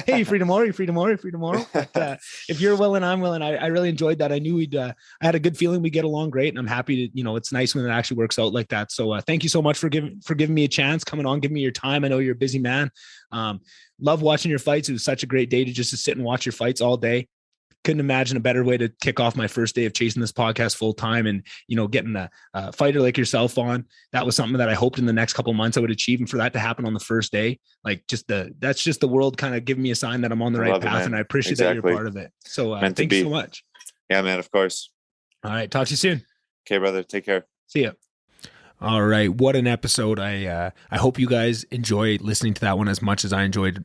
Hey, you free tomorrow? You free tomorrow? You free tomorrow? But, if you're willing, I'm willing. I really enjoyed that. I knew I had a good feeling we get along great, and I'm happy to, it's nice when it actually works out like that. So thank you so much for giving me a chance, coming on, giving me your time. I know you're a busy man. Love watching your fights. It was such a great day to sit and watch your fights all day. Couldn't imagine a better way to kick off my first day of chasing this podcast full time, and getting a fighter like yourself on. That was something that I hoped in the next couple of months I would achieve, and for that to happen on the first day, like that's just the world kind of giving me a sign that I'm on the right path, and I appreciate that you're part of it. So thank you so much. Yeah, man, of course. All right, talk to you soon. Okay, brother, take care. See ya. All right, what an episode. I hope you guys enjoy listening to that one as much as I enjoyed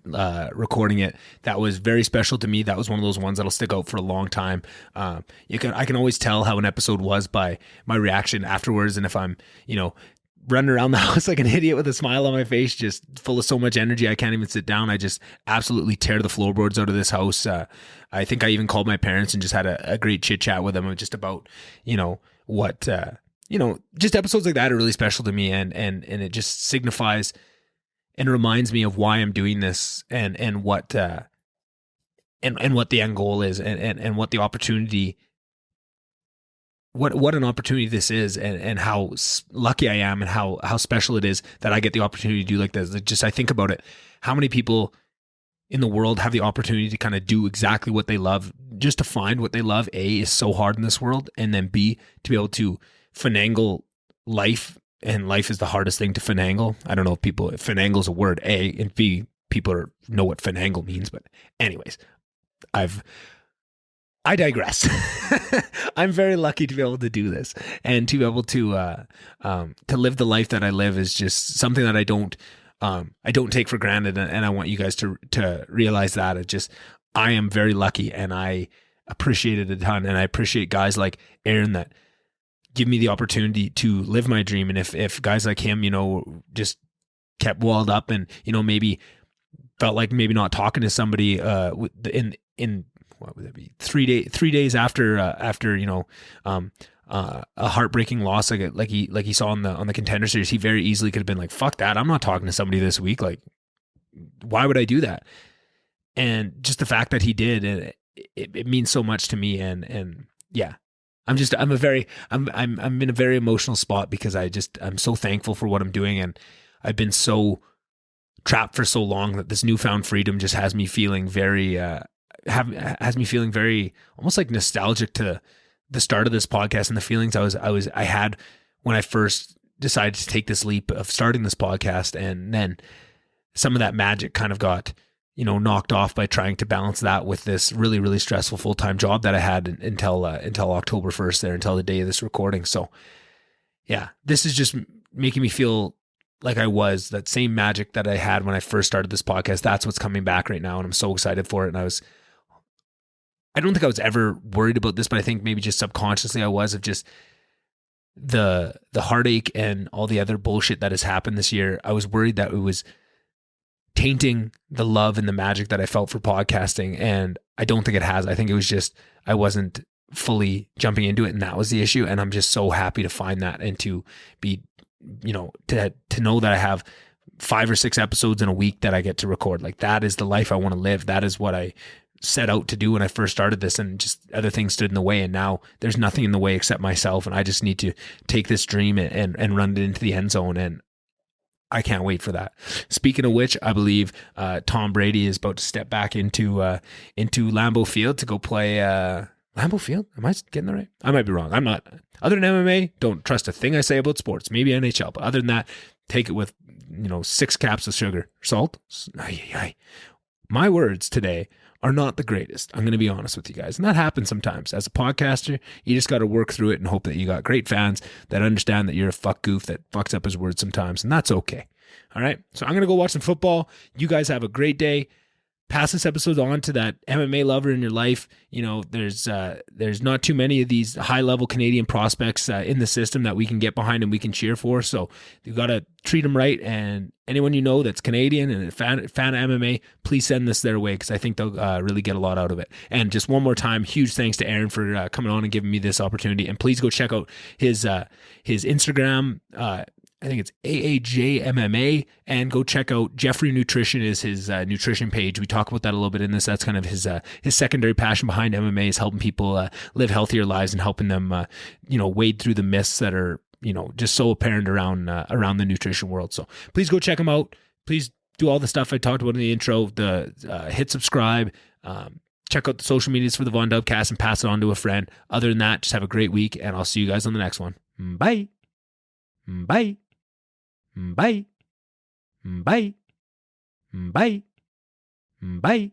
recording it. That was very special to me. That was one of those ones that'll stick out for a long time. I can always tell how an episode was by my reaction afterwards, and if I'm, running around the house like an idiot with a smile on my face, just full of so much energy I can't even sit down. I just absolutely tear the floorboards out of this house. I think I even called my parents and just had a great chit chat with them just about, what just episodes like that are really special to me, and it just signifies and reminds me of why I'm doing this, and what the end goal is, and what the opportunity, what an opportunity this is, and how lucky I am, and how special it is that I get the opportunity to do like this. Just I think about it, how many people in the world have the opportunity to kind of do exactly what they love, just to find what they love, A, is so hard in this world. And then B, to be able to finagle life, and life is the hardest thing to finagle. I don't know if finagle is a word, A, and B, people know what finagle means. But anyways, I digress. I'm very lucky to be able to do this, and to be able to live the life that I live is just something that I don't take for granted. And I want you guys to realize that I am very lucky, and I appreciate it a ton. And I appreciate guys like Aaron that give me the opportunity to live my dream. And if guys like him, just kept walled up and, maybe felt like maybe not talking to somebody in what would that be? 3 days after a heartbreaking loss like he saw on the Contender Series, he very easily could have been like, fuck that, I'm not talking to somebody this week. Like, why would I do that? And just the fact that he did, it means so much to me. And yeah, I'm in a very emotional spot because I'm so thankful for what I'm doing, and I've been so trapped for so long that this newfound freedom just has me feeling very almost like nostalgic to the start of this podcast and the feelings I had when I first decided to take this leap of starting this podcast. And then some of that magic kind of got, knocked off by trying to balance that with this really, really stressful full-time job that I had until October 1st there, until the day of this recording. So yeah, this is just making me feel like that same magic that I had when I first started this podcast. That's what's coming back right now. And I'm so excited for it. And I don't think I was ever worried about this, but I think maybe just subconsciously I was, of just the heartache and all the other bullshit that has happened this year. I was worried that it was tainting the love and the magic that I felt for podcasting. And I don't think it has. I think it was just, I wasn't fully jumping into it, and that was the issue. And I'm just so happy to find that, and to be, to know that I have 5 or 6 episodes in a week that I get to record. Like, that is the life I want to live. That is what I set out to do when I first started this, and just other things stood in the way. And now there's nothing in the way except myself. And I just need to take this dream and run it into the end zone. And I can't wait for that. Speaking of which, I believe Tom Brady is about to step back into Lambeau Field to go play Lambeau Field. Am I getting that right? I might be wrong. I'm not. Other than MMA, don't trust a thing I say about sports. Maybe NHL, but other than that, take it with 6 caps of sugar, salt. My words today are not the greatest. I'm going to be honest with you guys. And that happens sometimes. As a podcaster, you just got to work through it and hope that you got great fans that understand that you're a fuck goof that fucks up his words sometimes. And that's okay. All right. So I'm going to go watch some football. You guys have a great day. Pass this episode on to that MMA lover in your life. There's not too many of these high-level Canadian prospects in the system that we can get behind and we can cheer for. So you've got to treat them right. And anyone that's Canadian and a fan of MMA, please send this their way, because I think they'll really get a lot out of it. And just one more time, huge thanks to Aaron for coming on and giving me this opportunity. And please go check out his Instagram. I think it's AAJMMA, and go check out Jeffrey Nutrition is his nutrition page. We talk about that a little bit in this. That's kind of his secondary passion behind MMA, is helping people live healthier lives and helping them, wade through the myths that are, just so apparent around the nutrition world. So please go check him out. Please do all the stuff I talked about in the intro, hit subscribe, check out the social medias for the Von Dubcast, and pass it on to a friend. Other than that, just have a great week, and I'll see you guys on the next one. Bye. Bye. Bye. Bye. Bye. Bye.